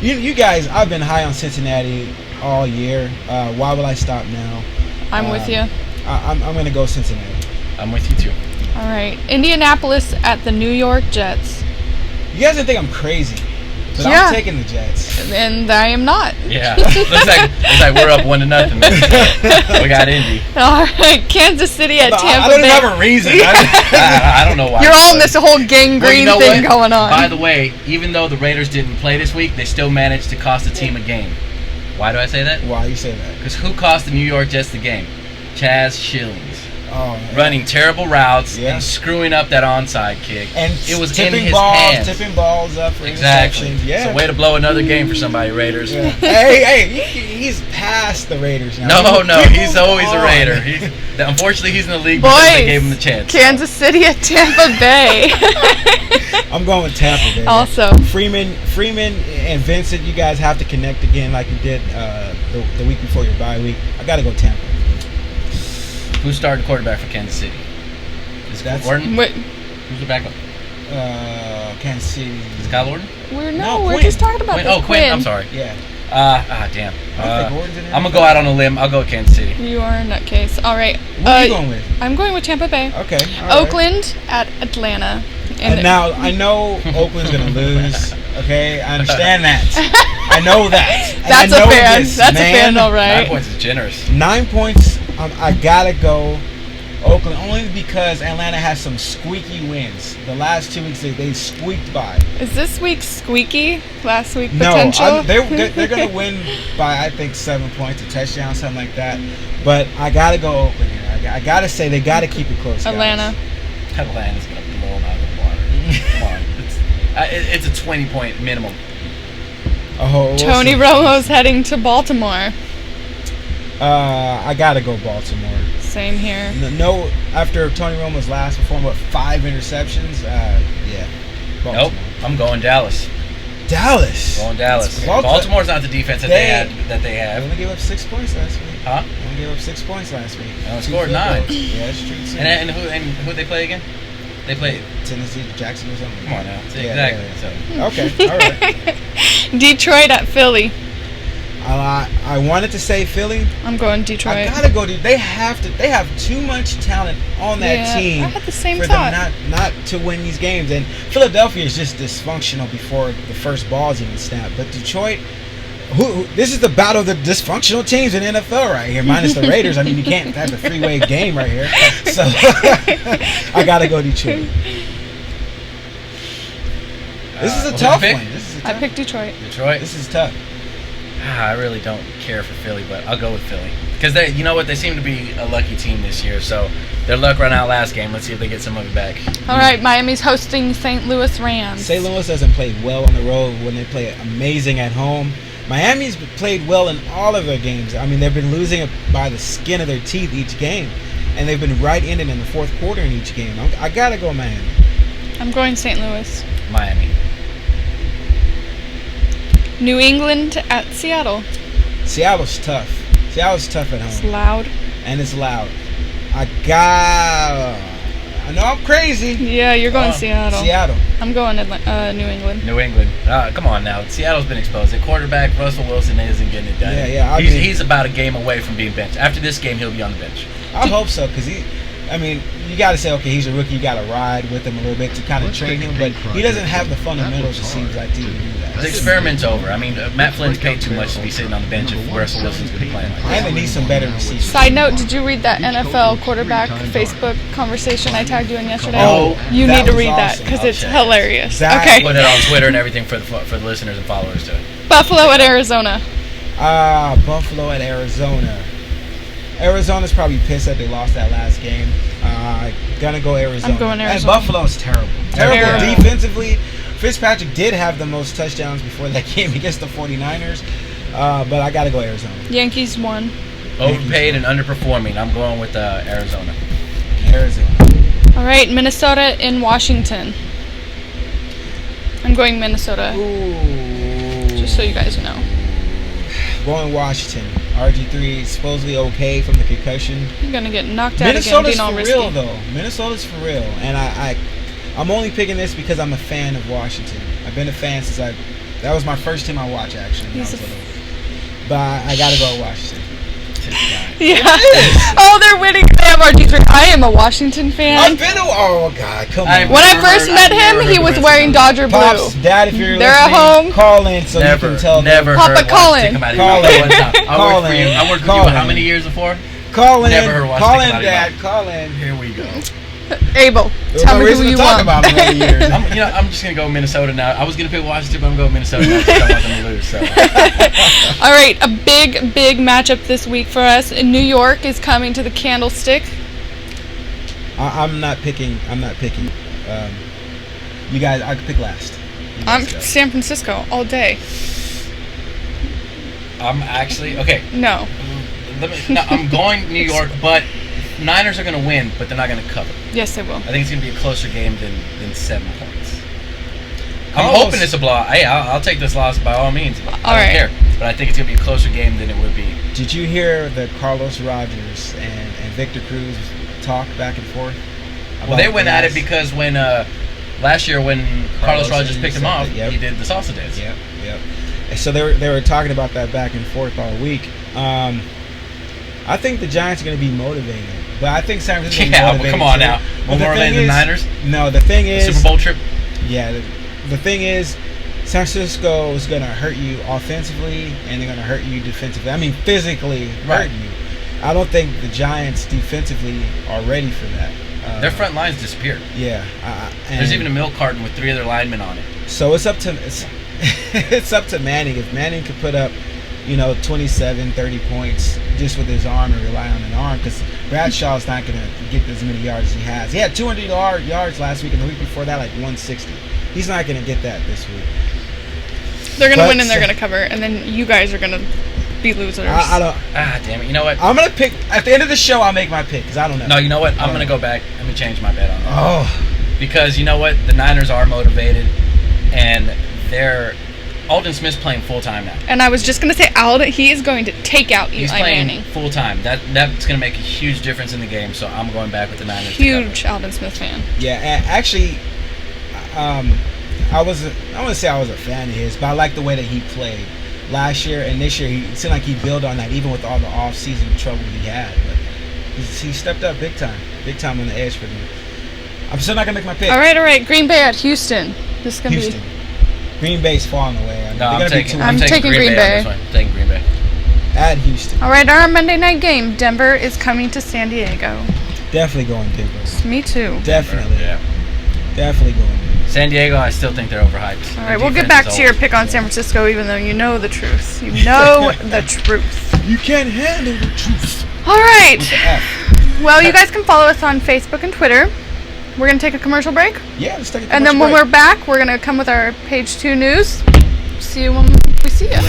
You guys, I've been high on Cincinnati all year. Why will I stop now? I'm with you. I'm going to go Cincinnati. I'm with you too. All right. Indianapolis at the New York Jets. You guys didn't think I'm crazy, but Yeah. I'm taking the Jets. And I am not. Yeah. looks like we're up 1-0. We got Indy. All right. Kansas City at Tampa I don't Bay. even have a reason. I don't know why. You're all in this whole gangrene Well, you know thing what? going on. By the way, even though the Raiders didn't play this week, they still managed to cost the team a game. Why do I say that? Why you say that? Because who cost the New York Jets the game? Chaz Schillings. Oh, Running terrible routes Yeah. and screwing up that onside kick. and it was in tipping his balls, hands. tipping balls up for Exactly. interceptions. Yeah. So way to blow another game for somebody, Raiders. Yeah. hey, he's past the Raiders now. No, We he's moved always a on. Raider. Unfortunately, he's in the league because they gave him the Boys, chance. Kansas City at Tampa Bay. I'm going with Tampa, baby. Also. Freeman and Vincent, you guys have to connect again like you did the week before your bye week. I got to go Tampa. Who's starting quarterback for Kansas City? Is it That's- Orton? Wait, Who's the backup? Kansas City. Is it Kyle Orton? we're Quinn. just talking about Quinn? this. Oh, Quinn. I'm sorry. Yeah. Damn. I don't think Gordon's in there. I'm going to go out on a limb. I'll go with Kansas City. You are a nutcase. All right. What are you going with? I'm going with Tampa Bay. Okay. all right. Oakland at Atlanta. And now I know Oakland's gonna lose. Okay, I understand that. I know that. And That's I know a fan. this, That's man. a fan, all 9 right. points is generous. 9 points. I gotta go Oakland only because Atlanta has some squeaky wins. The last 2 weeks they squeaked by. Is this week squeaky? Last week No, potential? they're going to win by, I think, 7 points, a touchdown, something like that. But I got to go Oakland here. I got to say they got to keep it close. Atlanta. Guys. Atlanta's going to blow them out of the water. Come on. It's a 20-point minimum. Oh, we'll Tony see. Romo's heading to Baltimore. I got to go Baltimore. Same here. No, after Tony Romo's last performance, 5 interceptions? Yeah. Baltimore. Nope. I'm going Dallas. Dallas. Going Dallas. Baltimore- Baltimore's not the defense that they They have. only gave up 6 points last week. Huh? They only gave up 6 points last week. No, 2 scored field 9. goals. Yeah, that's true. Too. And who they play again? They play. Tennessee, Jackson or something. Come on now. Yeah, Exactly. yeah. Okay, all right. Detroit at Philly. I wanted to say Philly. I'm going Detroit. I gotta go. They have to. They have too much talent on that Yeah, team I had the same for thought. them not to win these games. And Philadelphia is just dysfunctional before the first ball's even snapped. But Detroit, this is the battle of the dysfunctional teams in NFL right here, minus the Raiders. I mean, you can't have a three-way game right here. So I gotta go Detroit. This is a Who'd tough you pick? one. This is a I tough. picked Detroit. Detroit. This is tough. I really don't care for Philly, but I'll go with Philly. Because you know what? They seem to be a lucky team this year, so their luck ran out last game. Let's see if they get some of it back. All right, Miami's hosting St. Louis Rams. St. Louis doesn't play well on the road when they play amazing at home. Miami's played well in all of their games. I mean, they've been losing it by the skin of their teeth each game, and they've been right in it in the fourth quarter in each game. I gotta go Miami. I'm going St. Louis. Miami. New England at Seattle. Seattle's tough. Seattle's tough at It's home, loud. and it's loud. I know I'm crazy. Yeah, you're going Seattle. Seattle. I'm going New England. New England. Come on now. Seattle's been exposed. At quarterback, Russell Wilson isn't getting it done. Yeah. He's about a game away from being benched. After this game, he'll be on the bench. I hope so, because you got to say, okay, he's a rookie. You got to ride with him a little bit to kind of train him, but he doesn't have the fundamentals, it seems like, to even do that. The experiment's over. I mean, Matt Flynn's paid too much to be sitting on the bench if Russell Wilson's going to be playing like And they need some better receivers. Side note, did you read that NFL quarterback Facebook conversation I tagged you in yesterday? Oh, You that need to was read that awesome. because I'll it's check. hilarious. That Okay. Put it on Twitter and everything for the listeners and followers to it. Buffalo at Arizona. Buffalo at Arizona. Arizona's probably pissed that they lost that last game. Gonna go Arizona. I'm going And Arizona. Buffalo's terrible. Terrible Terrible. defensively. Fitzpatrick did have the most touchdowns before that game against the 49ers. But I gotta go Arizona. Yankees won. Overpaid and underperforming. I'm going with Arizona. Arizona. All right, Minnesota in Washington. I'm going Minnesota, Ooh. just so you guys know. Going Washington. RG3 is supposedly okay from the concussion. You're going to get knocked out Minnesota's again, being all for risky. real, though. Minnesota's for real. And I'm only picking this because I'm a fan of Washington. I've been a fan since that was my first team I watched, actually. when I was little. But I got to go with Washington. Yeah. Oh, they're winning. They have RG3. I am a Washington fan. Oh, God, come on. When I first met him, he was wearing Dodger blue. Pops, Dad, if you're They're at listening, home. call in so you can tell them. Never Papa heard Colin. Washington come out of Call your in. mouth one time. Call I worked for you. in. I worked with Call you how in. many years before? Call in. Never heard Washington Call come in, out of your Dad. mouth. Call in. Here we go. Abel, There's tell no me reason who to you talk want. about him in years. I'm just gonna go Minnesota now. I was gonna pick Washington, but I'm going Minnesota now. 'Cause I want them to lose. So. All right, a big matchup this week for us. New York is coming to the Candlestick. I'm not picking. You guys, I could pick last. You I'm guys go. San Francisco all day. I'm actually okay. No. I'm going New York, but Niners are going to win, but they're not going to cover. Yes, they will. I think it's going to be a closer game than 7 points. I'm Carlos- hoping it's a blowout. Hey, I'll take this loss by all means. I don't right. care. But I think it's going to be a closer game than it would be. Did you hear the Carlos Rogers and Victor Cruz talk back and forth? Well, they about went at it this? because when last year when Carlos Rogers picked him off, Yep. he did the salsa dance. Yep. And so they were talking about that back and forth all week. I think the Giants are going to be motivated, but I think San Francisco. Yeah, well, come on now. More motivated than Niners? No, the thing is, Super Bowl trip. Yeah, the thing is, San Francisco is going to hurt you offensively, and they're going to hurt you defensively. I mean, physically Right. hurt you. I don't think the Giants defensively are ready for that. Their front lines disappeared. Yeah. There's even a milk carton with 3 other linemen on it. So it's up to it's up to Manning. If Manning could put up, 27, 30 points just with his arm and rely on an arm, because Bradshaw's not going to get as many yards as he has. He had 200 yards last week, and the week before that, like 160. He's not going to get that this week. They're going to win and they're going to cover, and then you guys are going to be losers. I don't. Damn it. You know what? I'm going to pick. At the end of the show, I'll make my pick, because I don't know. No, you know what? I'm going to go back. Let me change my bet on that. Oh. Because you know what? The Niners are motivated, and Alden Smith's playing full-time now. And I was just going to say, Alden, he is going to take out Eli Manning. He's playing full-time. That's going to make a huge difference in the game, so I'm going back with the Niners. Huge Alden Smith fan. Yeah, and actually, I want to say I was a fan of his, but I like the way that he played last year and this year. It seemed like he built on that, even with all the off-season trouble he had. But he stepped up big time on the edge for them. I'm still not going to make my pick. All right. Green Bay at Houston. This is going to be... Green Bay's falling away. I'm taking Green Bay. On this one. I'm taking Green Bay. At Houston. All right, our Monday night game. Denver is coming to San Diego. Definitely going Denver. Me too. Definitely. Yeah. Definitely going Denver. San Diego, I still think they're overhyped. All right, we'll get back to your pick on San Francisco, even though you know the truth. You know the truth. You can't handle the truth. All right. Well, you guys can follow us on Facebook and Twitter. We're going to take a commercial break. Yeah, let's take a commercial break. And then when we're back, we're going to come with our page 2 news. See you when we see you.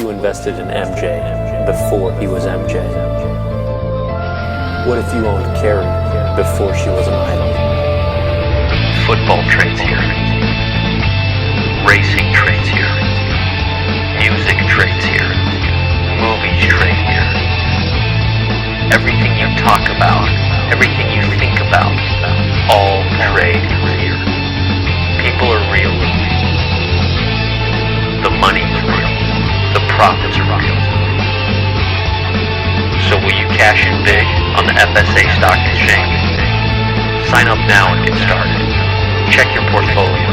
Invested in MJ before he was MJ? What if you owned Carrie before she was an idol? Football trades here. Racing trades here. Music trades here. Movies trade here. Everything you talk about, everything you think about, all trade here. People are real. The money's real. The profits are real. So will you cash in big on the FSA stock exchange? Sign up now and get started. Check your portfolio.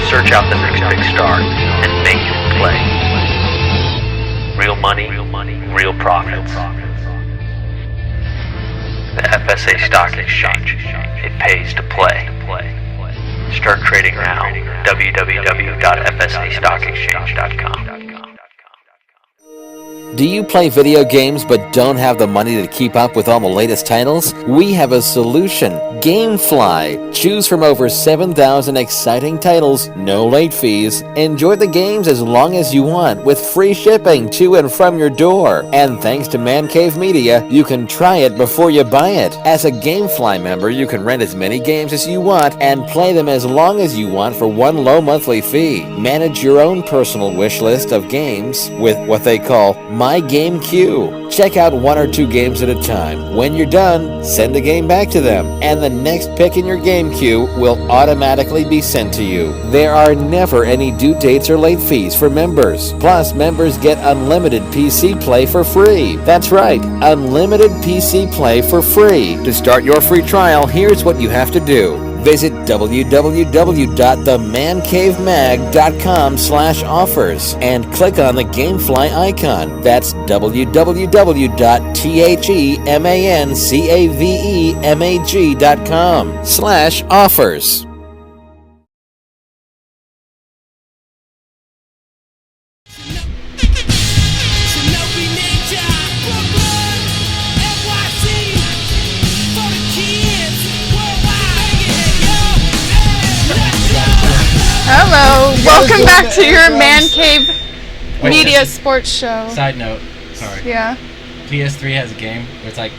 Search out the next big star and make it play. Real money, real profits. The FSA stock exchange. It pays to play. Start trading now. www.fsastockexchange.com. Do you play video games but don't have the money to keep up with all the latest titles? We have a solution. GameFly. Choose from over 7,000 exciting titles, no late fees. Enjoy the games as long as you want with free shipping to and from your door. And thanks to Man Cave Media, you can try it before you buy it. As a GameFly member, you can rent as many games as you want and play them as long as you want for one low monthly fee. Manage your own personal wish list of games with what they call My Game Queue. Check out 1 or 2 games at a time. When you're done, send a game back to them, and the next pick in your game queue will automatically be sent to you. There are never any due dates or late fees for members. Plus, members get unlimited PC play for free. That's right, unlimited PC play for free. To start your free trial, here's what you have to do. Visit www.themancavemag.com/offers and click on the GameFly icon. That's www.themancavemag.com/offers. Hello, welcome back to your Man Cave Media Sports Show. Side note, sorry. Yeah. PS3 has a game where it's like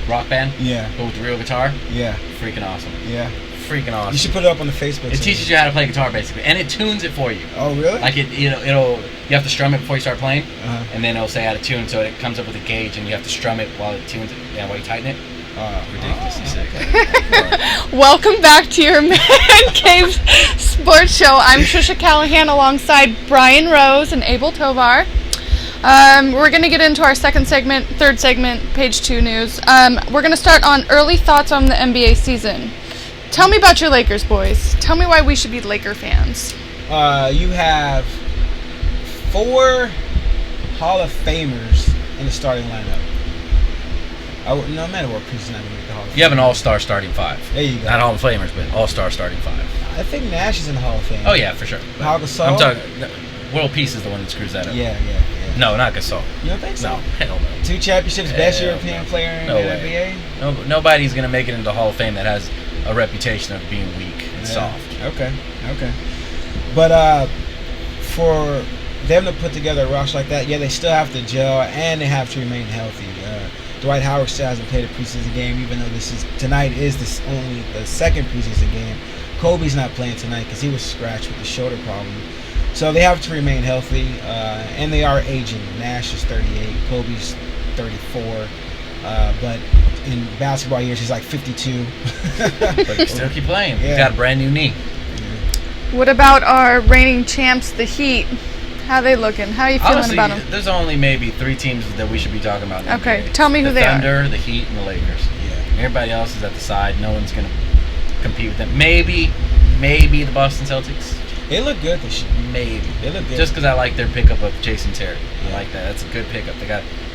Rock Band. Yeah. But with the real guitar. Yeah. Freaking awesome. Yeah. freaking awesome. You should put it up on the Facebook. It teaches you how to play guitar basically, and it tunes it for you. Oh, really? Like it'll you have to strum it before you start playing, Uh-huh. and then it'll say out of tune, so it comes up with a gauge, and you have to strum it while it tunes it, and while you tighten it. Ridiculously sick. Welcome back to your Man Cave Sports Show. I'm Tricia Callahan alongside Brian Rose and Abel Tovar. We're going to get into our third segment, page 2 news. We're going to start on early thoughts on the NBA season. Tell me about your Lakers, boys. Tell me why we should be Laker fans. You have 4 Hall of Famers in the starting lineup. No matter what position I make the Hall of Fame. You have an all-star starting 5. There you go. Not Hall of Famers, but all-star starting 5. I think Nash is in the Hall of Fame. Oh yeah, for sure. Pau Gasol. I'm talking. World Peace is the one that screws that up. Yeah. No, not Gasol. You don't think so? No, hell no. 2 championships, best Hell European no. player in No the way. NBA. Nobody's gonna make it into the Hall of Fame that has a reputation of being weak and soft. Okay. But for them to put together a roster like that, they still have to gel and they have to remain healthy. Dwight Howard still hasn't played a preseason game, even though tonight is only the second preseason game. Kobe's not playing tonight because he was scratched with the shoulder problem. So they have to remain healthy, and they are aging. Nash is 38, Kobe's 34, but in basketball years he's like 52. But you still keep playing. Yeah. You got a brand new knee. What about our reigning champs, the Heat? How they looking? How are you feeling Honestly, about them? there's only maybe 3 teams that we should be talking about. In the Okay, NBA. tell me who the they are. Thunder, the Heat, and the Lakers. Yeah. Everybody else is at the side. No one's gonna compete with them. Maybe the Boston Celtics. They look good this year. Maybe They look good. just because I like their pickup of Jason Terry. Yeah. I like that. That's a good pickup. They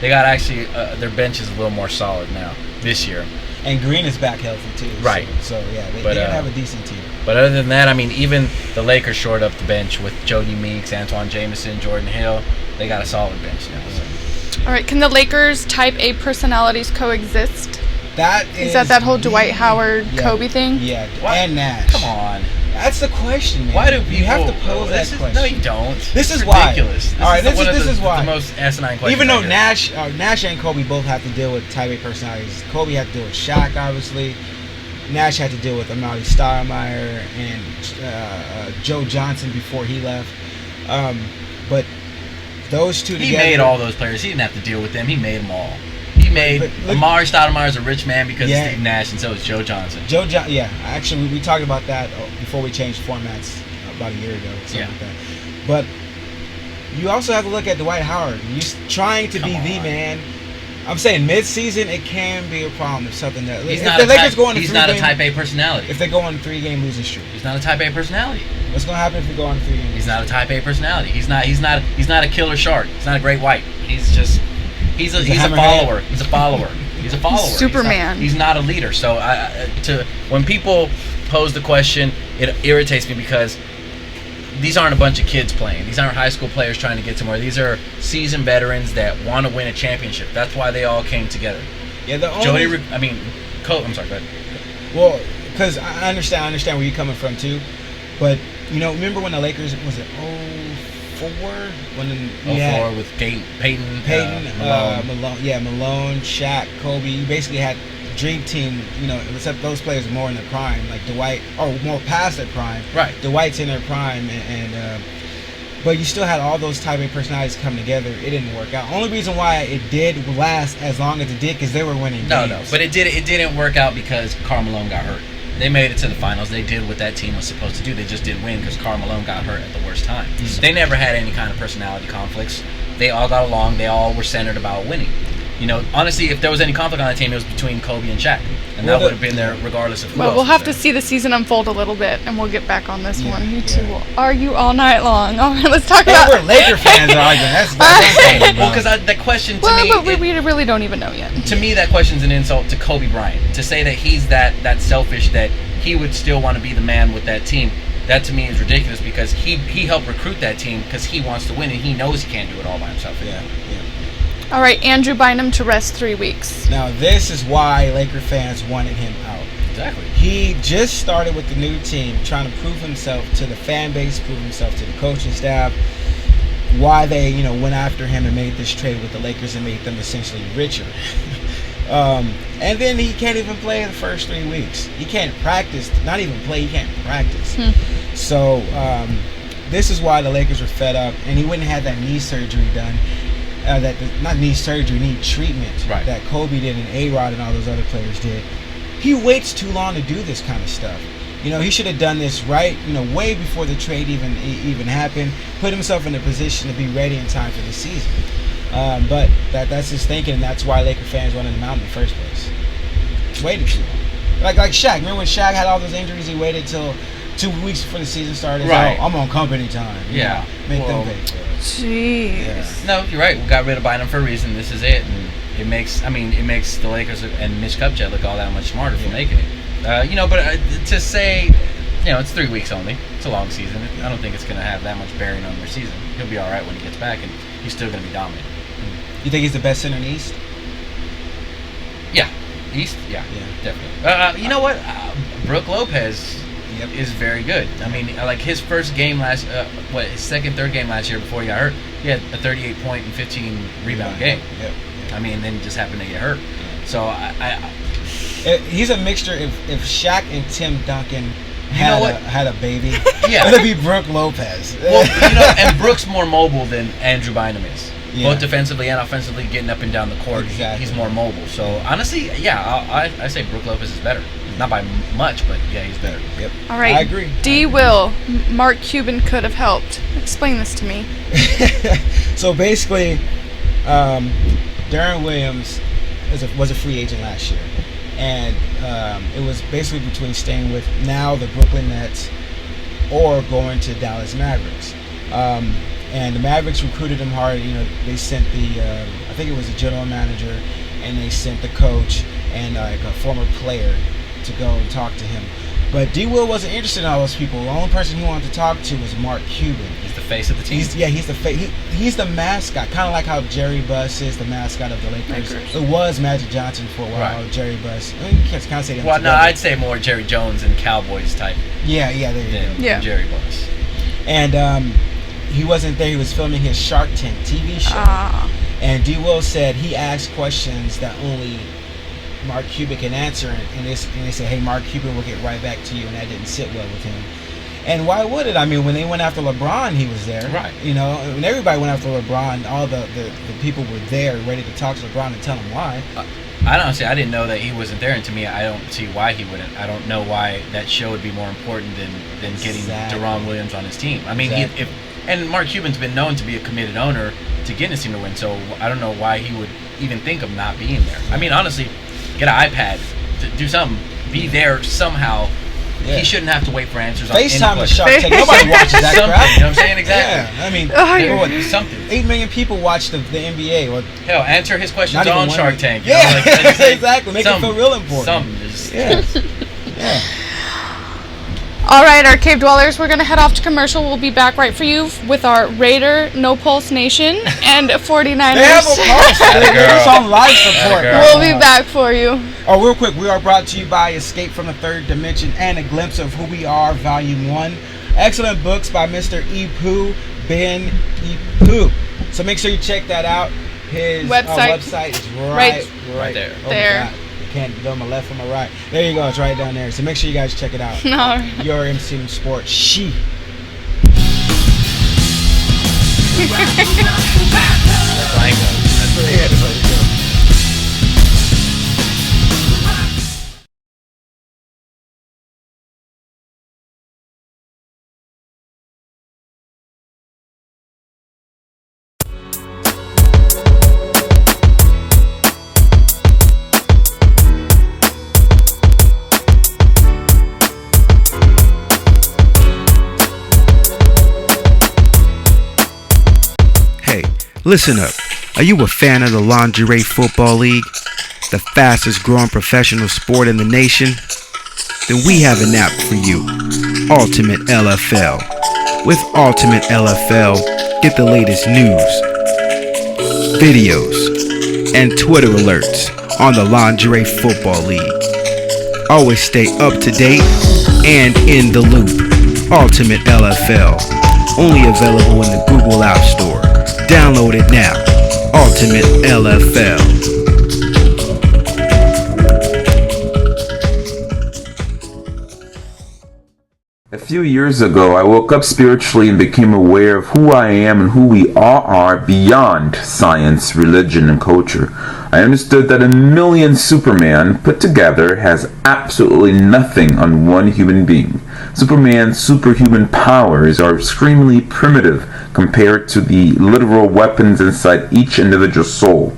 got actually their bench is a little more solid now this year. And Green is back healthy too. Right. So yeah, they But, have a decent team. But other than that, I mean, even the Lakers shored up the bench with Jody Meeks, Antoine Jameson, Jordan Hill. They got a solid bench now. So. All right, can the Lakers type A personalities coexist? Is that whole Dwight Howard Kobe thing? Yeah, What? and Nash. Come on. That's the question, man. Why do people? You have to pose that question. No, you don't. This is It's why. ridiculous. All right, this is is why. The most asinine question. Even though I hear. Nash and Kobe both have to deal with type A personalities. Kobe had to deal with Shaq, obviously. Nash had to deal with Amali Stoudemire and Joe Johnson before he left. But those two He together. made all those players. He didn't have to deal with them. He made them all. He made But look- Amari Stoudemire is a rich man because Yeah. of Steve Nash, and so is Joe Johnson. Actually, we talked about that before we changed formats about a year ago. Something Yeah. like that. But you also have to look at Dwight Howard. He's trying to be Come the on. man. I'm saying mid-season it can be a problem if something that He's if not the a Lakers type, go on a he's not a 3-game type A personality. if they go on a 3-game losing streak. He's not a type A personality. What's gonna happen if we go on a 3-game? He's not a type A personality. He's not a killer shark. He's not a great white. He's a hammerhead. follower. He's a follower. He's a follower. Superman. He's not a leader. So when people pose the question, it irritates me because these aren't a bunch of kids playing. These aren't high school players trying to get somewhere. These are seasoned veterans that want to win a championship. That's why they all came together. Yeah, the only I'm sorry, go ahead. well, because I understand where you're coming from too, but remember when the Lakers was it 04 when you had with Peyton, Malone, Malone, Shaq, Kobe. You basically had a dream team, except those players were more in their prime, like Dwight, or more past their prime. Right. Dwight's in their prime, but you still had all those type A personalities come together. It didn't work out. Only reason why it did last as long as it did because they were winning games. No, but it didn't work out because Karl Malone got hurt. They made it to the finals. They did what that team was supposed to do. They just didn't win because Karl Malone got hurt at the worst time. Mm-hmm. They never had any kind of personality conflicts. They all got along. They all were centered about winning. Honestly, if there was any conflict on that team, it was between Kobe and Shaq, and that would have been there regardless of who Well, else we'll was have there. to see the season unfold a little bit, and we'll get back on this Yeah, one. You yeah. two will argue all night long. All right, let's talk Hey, about. we're Laker fans arguing. That's Well, because the question to Well, me, but we really don't even know yet. to me, that question's an insult to Kobe Bryant. To say that he's that selfish that he would still want to be the man with that team, that to me is ridiculous because he helped recruit that team because he wants to win and he knows he can't do it all by himself. Yeah. All right, Andrew Bynum to rest 3 weeks. Now this is why Laker fans wanted him out. Exactly. He just started with the new team, trying to prove himself to the fan base, prove himself to the coaching staff. Why they, went after him and made this trade with the Lakers and made them essentially richer. And then he can't even play the first 3 weeks. He can't practice, not even play, he can't practice. So this is why the Lakers were fed up, and he wouldn't have that knee surgery done. Not knee surgery, knee treatment that Kobe did and A-Rod and all those other players did. He waits too long to do this kind of stuff. He should have done this way before the trade even happened. Put himself in a position to be ready in time for the season. But that's his thinking, and that's why Laker fans wanted him out in the first place. Waited too long. Like Shaq. Remember when Shaq had all those injuries? He waited till 2 weeks before the season started. Right. I'm on company time. Yeah. Make them pay for it. Jeez. Yeah. No, you're right. We got rid of Bynum for a reason. This is it, and it makes the Lakers and Mitch Kupchak look all that much smarter for making it. But to say, it's 3 weeks only. It's a long season. I don't think it's going to have that much bearing on their season. He'll be all right when he gets back, and he's still going to be dominant. You think he's the best center in the East? Yeah. East? Yeah. Definitely. You know what? Brook Lopez is very good. I mean, like his first game his second, third game last year before he got hurt, he had a 38-point and 15 rebound game. Yep. I mean, then he just happened to get hurt. So he's a mixture. If Shaq and Tim Duncan had a baby, it'd be Brook Lopez. Well, and Brook's more mobile than Andrew Bynum is. Both defensively and offensively, getting up and down the court. Exactly. He's more mobile. So honestly, I say Brook Lopez is better. Not by much, but he's better. Yep. All right. I agree. Will, Mark Cuban could have helped. Explain this to me. So basically, Darren Williams was a free agent last year, and it was basically between staying with now the Brooklyn Nets or going to Dallas Mavericks. And the Mavericks recruited him hard. They sent I think it was the general manager, and they sent the coach and a former player to go and talk to him. But D. Will wasn't interested in all those people. The only person he wanted to talk to was Mark Cuban. He's the face of the team. He's the face. He's the mascot, kind of like how Jerry Buss is the mascot of the Lakers. It was Magic Johnson for a while. Jerry Buss. I mean, you can't kind of say that. Well, no, I'd say more Jerry Jones and Cowboys type. Yeah, there you go. Yeah. Jerry Buss. And he wasn't there. He was filming his Shark Tank TV show. And D. Will said he asked questions that only Mark Cuban can answer, and they said, hey, Mark Cuban will get right back to you, and that didn't sit well with him. And why would it? I mean, when they went after LeBron, he was there. Right. When everybody went after LeBron, all the people were there ready to talk to LeBron and tell him why. I didn't know that he wasn't there, and to me, I don't see why he wouldn't. I don't know why that show would be more important than getting Deron Williams on his team. I mean, and Mark Cuban's been known to be a committed owner to getting his team to win, so I don't know why he would even think of not being there. I mean, honestly, get an iPad, do something, be there somehow. Yeah. He shouldn't have to wait for answers on FaceTime the Shark Tank. Nobody watches that crap. You know what I'm saying? Exactly. Yeah, I mean, something. 8 million people watch the NBA. Hell, answer his questions on Shark Tank. Yeah, exactly. Make it feel real important. Yeah. All right, our cave dwellers, we're going to head off to commercial. We'll be back right for you with our Raider No Pulse Nation and 49ers. They have a pulse. It's on live support. We'll be back for you. Oh, real quick, we are brought to you by Escape from the Third Dimension and A Glimpse of Who We Are, Volume 1. Excellent books by Mr. Epou, Ben Epou. So make sure you check that out. His website is right there. Oh there. Can't go on my left or my right. There you go. It's right down there. So make sure you guys check it out. No. Your MCM Sports. She. Listen up. Are you a fan of the Lingerie Football League? The fastest growing professional sport in the nation? Then we have an app for you. Ultimate LFL. With Ultimate LFL, get the latest news, videos, and Twitter alerts on the Lingerie Football League. Always stay up to date and in the loop. Ultimate LFL. Only available in the Google App Store. Download it now. Ultimate LFL. few years ago, I woke up spiritually and became aware of who I am and who we all are beyond science, religion, and culture. I understood that a million Superman put together has absolutely nothing on one human being. Superman's superhuman powers are extremely primitive compared to the literal weapons inside each individual soul.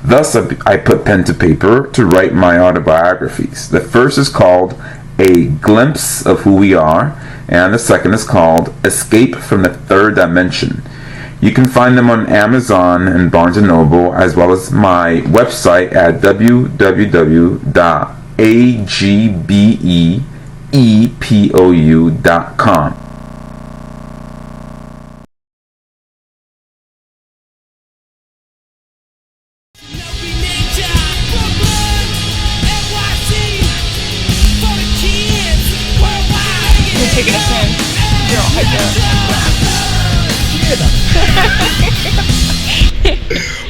Thus, I put pen to paper to write my autobiographies. The first is called A Glimpse of Who We Are, and the second is called Escape from the Third Dimension. You can find them on Amazon and Barnes & Noble, as well as my website at www.agbeepou.com. Taking us in. You're all hyped up.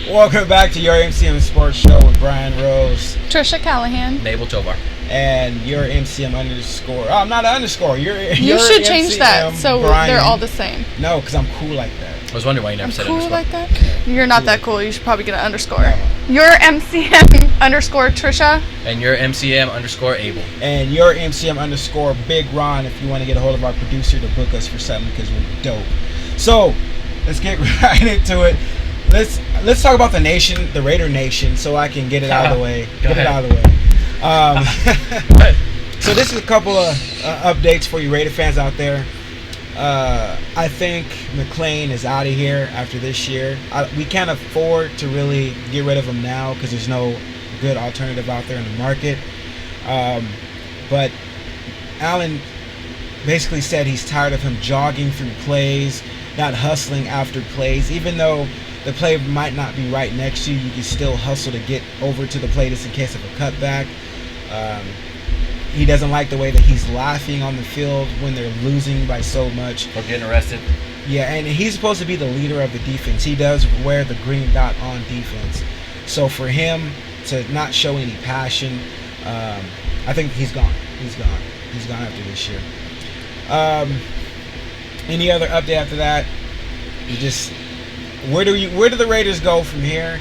Welcome back to your MCM Sports Show with Brian Rose, Tricia Callahan, Abel Tovar, and your MCM underscore. Oh, I'm not an underscore. You should change that so Brian. They're all the same. No, because I'm cool like that. I was wondering why you never said cool underscore. Like that? You're not that cool. You should probably get an underscore. No. Your MCM underscore Tricia. And your MCM underscore Abel. And your MCM underscore Big Ron if you want to get a hold of our producer to book us for something because we're dope. So, let's get right into it. Let's talk about the nation, the Raider Nation, so I can get it out of the way. So this is a couple of updates for you Raider fans out there. I think McClain is out of here after this year. We can't afford to really get rid of him now because there's no good alternative out there in the market. But Allen basically said he's tired of him jogging through plays, not hustling after plays. Even though the play might not be right next to you, you can still hustle to get over to the play just in case of a cutback. He doesn't like the way that he's laughing on the field when they're losing by so much. Or getting arrested. Yeah, and he's supposed to be the leader of the defense. He does wear the green dot on defense. So for him to not show any passion, I think he's gone. He's gone after this year. Any other update after that? Where do the Raiders go from here?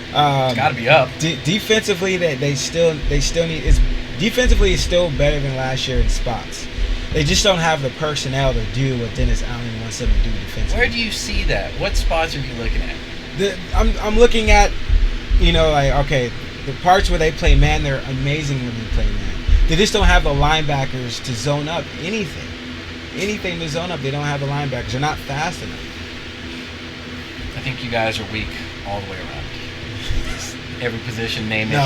It's got to be up. Defensively, they still need. Defensively, it's still better than last year in spots. They just don't have the personnel to do what Dennis Allen wants them to do defensively. Where do you see that? What spots are you looking at? I'm looking at, the parts where they play man, they're amazing when they play man. They just don't have the linebackers to zone up anything to zone up. They don't have the linebackers. They're not fast enough. I think you guys are weak all the way around. Every position, name it.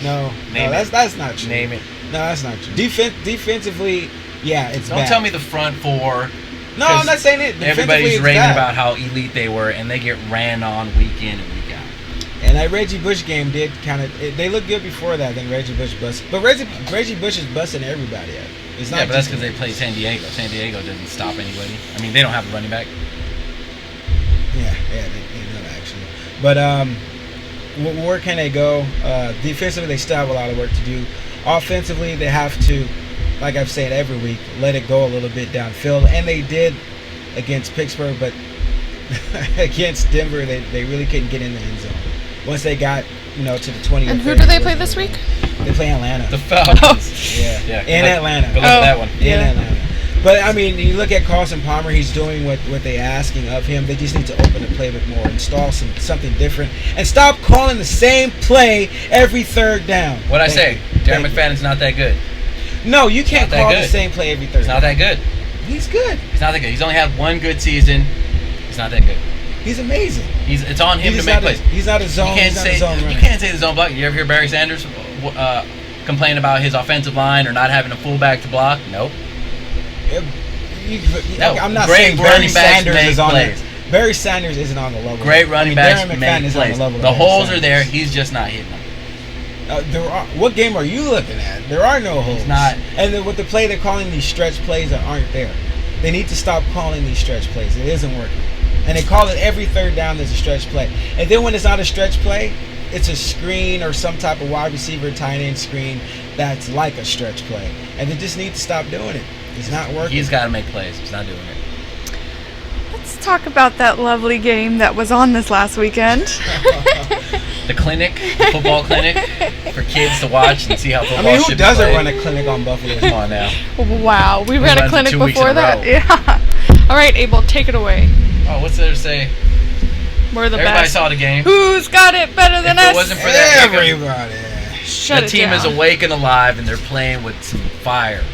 No, that's not true. Name it. No, that's not true. Defensively, yeah, it's Don't bad. tell me the front four. No, I'm not saying it. Everybody's raving about how elite they were, and they get ran on week in and week out. And that Reggie Bush game did kind of. They looked good before that. Then Reggie Bush busted. But Reggie Bush is busting everybody up. It's not but that's because they played San Diego. San Diego didn't stop anybody. I mean, they don't have a running back. Yeah, they know that actually. But where can they go? Defensively, they still have a lot of work to do. Offensively, they have to, like I've said every week, let it go a little bit downfield. And they did against Pittsburgh, but against Denver, they really couldn't get in the end zone. Once they got, to the 20. And who do they play this week? They play Atlanta. The Falcons. Oh. Yeah. In Atlanta. Go look at that one. In Atlanta. But, I mean, you look at Carson Palmer, he's doing what they're asking of him. They just need to open the playbook more, install something different, and stop calling the same play every third down. What'd I say? Darren McFadden's not that good. No, you can't call the same play every third down. He's not that good. He's good. He's not that good. He's only had one good season. He's not that good. He's amazing. It's on him to make plays. He's not a zone. You can't say the zone block. You ever hear Barry Sanders complain about his offensive line or not having a fullback to block? Nope. I'm not saying Barry Sanders is on it. Barry Sanders isn't on the level. Great running backs make plays. The holes are there. He's just not hitting them. What game are you looking at? There are no holes. It's not. And then with the play, they're calling these stretch plays that aren't there. They need to stop calling these stretch plays. It isn't working. And they call it every third down there's a stretch play. And then when it's not a stretch play, it's a screen or some type of wide receiver tight end screen that's like a stretch play. And they just need to stop doing it. It's not working. He's got to make plays. He's not doing it. Let's talk about that lovely game that was on this last weekend. The clinic, the football clinic, for kids to watch and see how football who should be doesn't played. run a clinic on Buffalo? Come on now. Wow, we ran a runs it clinic 2 weeks before in a that. row. Yeah. All right, Abel, take it away. Oh, what's there to say? We're the Everybody best. saw the game. Who's got it better than If us? it wasn't for that, Everybody. Shut the it team down. is awake and alive, and they're playing with some fire.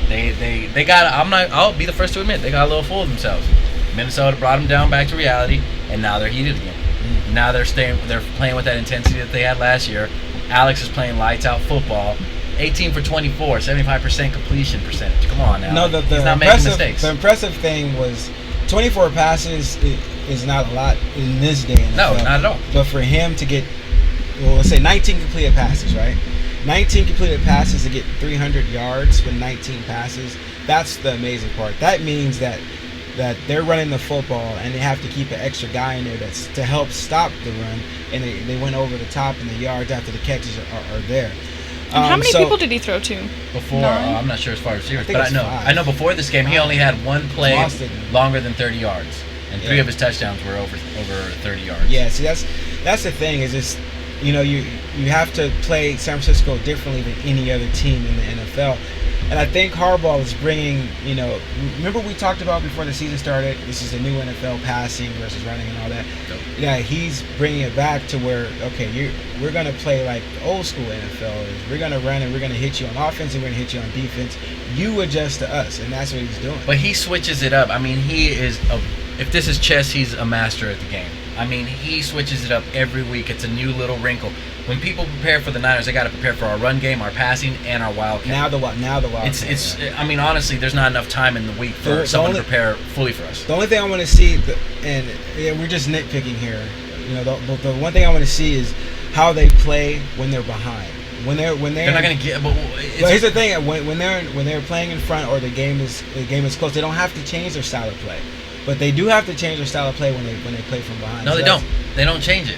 They got. I'll be the first to admit they got a little full of themselves. Minnesota brought them down back to reality, and now they're heated again. Now they're playing with that intensity that they had last year. Alex is playing lights out football. 18 for 24, 75% completion percentage. Come on now. No, He's not making mistakes. The impressive thing was 24 passes is not a lot in this day. No, not at all. But for him to get, well, let's say 19 completed passes, right? 19 completed passes to get 300 yards with 19 passes. That's the amazing part. That means that they're running the football and they have to keep an extra guy in there that's to help stop the run, and they went over the top and the yards after the catches are there. And how many people did he throw to? Before, I'm not sure as far as receivers, but five. I know before this game he only had one play Lost it. longer than 30 yards, and 3 of his touchdowns were over 30 yards. Yeah, see that's the thing is just you have to play San Francisco differently than any other team in the NFL. And I think Harbaugh is bringing, remember we talked about before the season started, this is a new NFL passing versus running and all that. Yeah, he's bringing it back to where, okay, we're going to play like the old school NFL is. We're going to run and we're going to hit you on offense and we're going to hit you on defense. You adjust to us, and that's what he's doing. But he switches it up. I mean, if this is chess, he's a master at the game. I mean, he switches it up every week. It's a new little wrinkle. When people prepare for the Niners, they got to prepare for our run game, our passing, and our wildcat. Now the wildcat. It's. I mean, honestly, there's not enough time in the week for someone to prepare fully for us. The only thing I want to see, and we're just nitpicking here. The one thing I want to see is how they play when they're behind. When they're not going to get. But here's the thing: when they're playing in front or the game is close, they don't have to change their style of play. But they do have to change their style of play when they play from behind. No, they don't. They don't change it.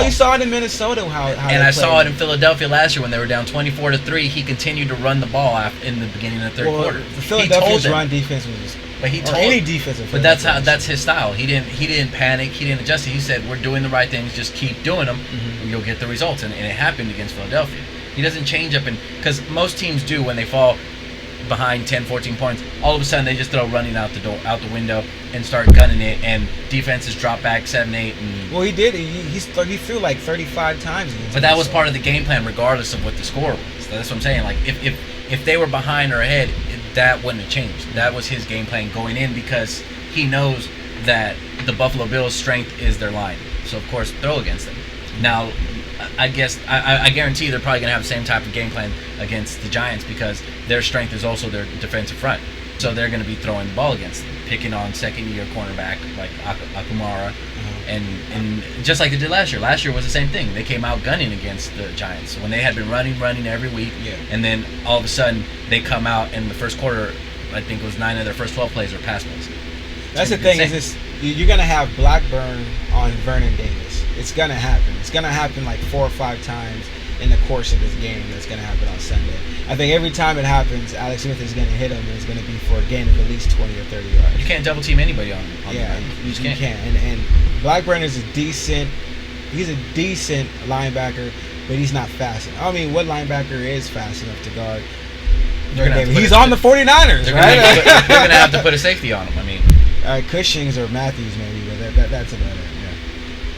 You saw it in Minnesota how and I saw it in Philadelphia last year when they were down 24-3. He continued to run the ball in the beginning of the third quarter. Philadelphia's run defense was. But he told any defensive. But that's his style. He didn't panic. He didn't adjust it. He said, "We're doing the right things. Just keep doing them. And you'll get the results." And it happened against Philadelphia. He doesn't change up, because most teams do when they fall behind 10, 14 points, all of a sudden they just throw running out the window and start gunning it, and defenses drop back 7, 8. Well, he did. He threw like 35 times. But that was part of the game plan, regardless of what the score was. That's what I'm saying. Like if they were behind or ahead, that wouldn't have changed. That was his game plan going in, because he knows that the Buffalo Bills' strength is their line. So of course, throw against them. Now, I guess I guarantee they're probably going to have the same type of game plan against the Giants, because their strength is also their defensive front. So they're going to be throwing the ball against them, picking on second-year cornerback like Akumara, and just like they did last year. Last year was the same thing. They came out gunning against the Giants when they had been running every week, and then all of a sudden they come out in the first quarter. I think it was 9 of their first 12 plays were pass plays. That's the thing, is you're going to have Blackburn on Vernon Davis. It's going to happen. It's going to happen like 4 or 5 times in the course of this game. That's going to happen on Sunday. I think every time it happens, Alex Smith is going to hit him, and it's going to be for a gain of at least 20 or 30 yards. You can't double team anybody on yeah, the you can't. And Blackburn is he's a decent linebacker, but he's not fast. I mean, what linebacker is fast enough to guard? He's on the 49ers, right? They're going to have to put a safety on him. I mean, Cushings or Matthews maybe, but that's about it.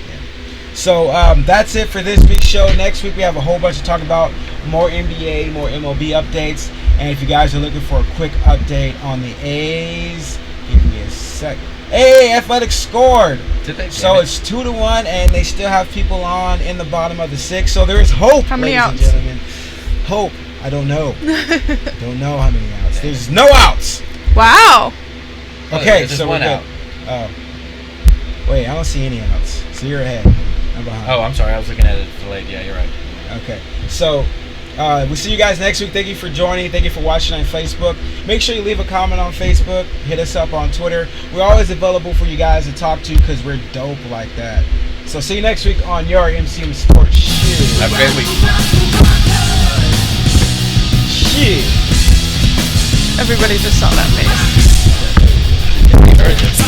Yeah. So that's it for this week's show. Next week we have a whole bunch to talk about. More NBA, more MLB updates. And if you guys are looking for a quick update on the A's, give me a second. Hey, Athletics scored. So it's 2-1, and they still have people on in the bottom of the 6th. So there is hope, how many ladies outs? and gentlemen. Hope. I don't know. Don't know how many outs. There's no outs. Wow. Okay, so we're one good. out. Oh. Wait, I don't see any outs. So you're ahead. I'm behind. Oh, I'm sorry. I was looking at it delayed. Yeah, you're right. Okay. So we'll see you guys next week. Thank you for joining. Thank you for watching on Facebook. Make sure you leave a comment on Facebook. Hit us up on Twitter. We're always available for you guys to talk to, because we're dope like that. So see you next week on your MCM Sports Show. Have a great week. Shit. Everybody just saw that face. Heard this.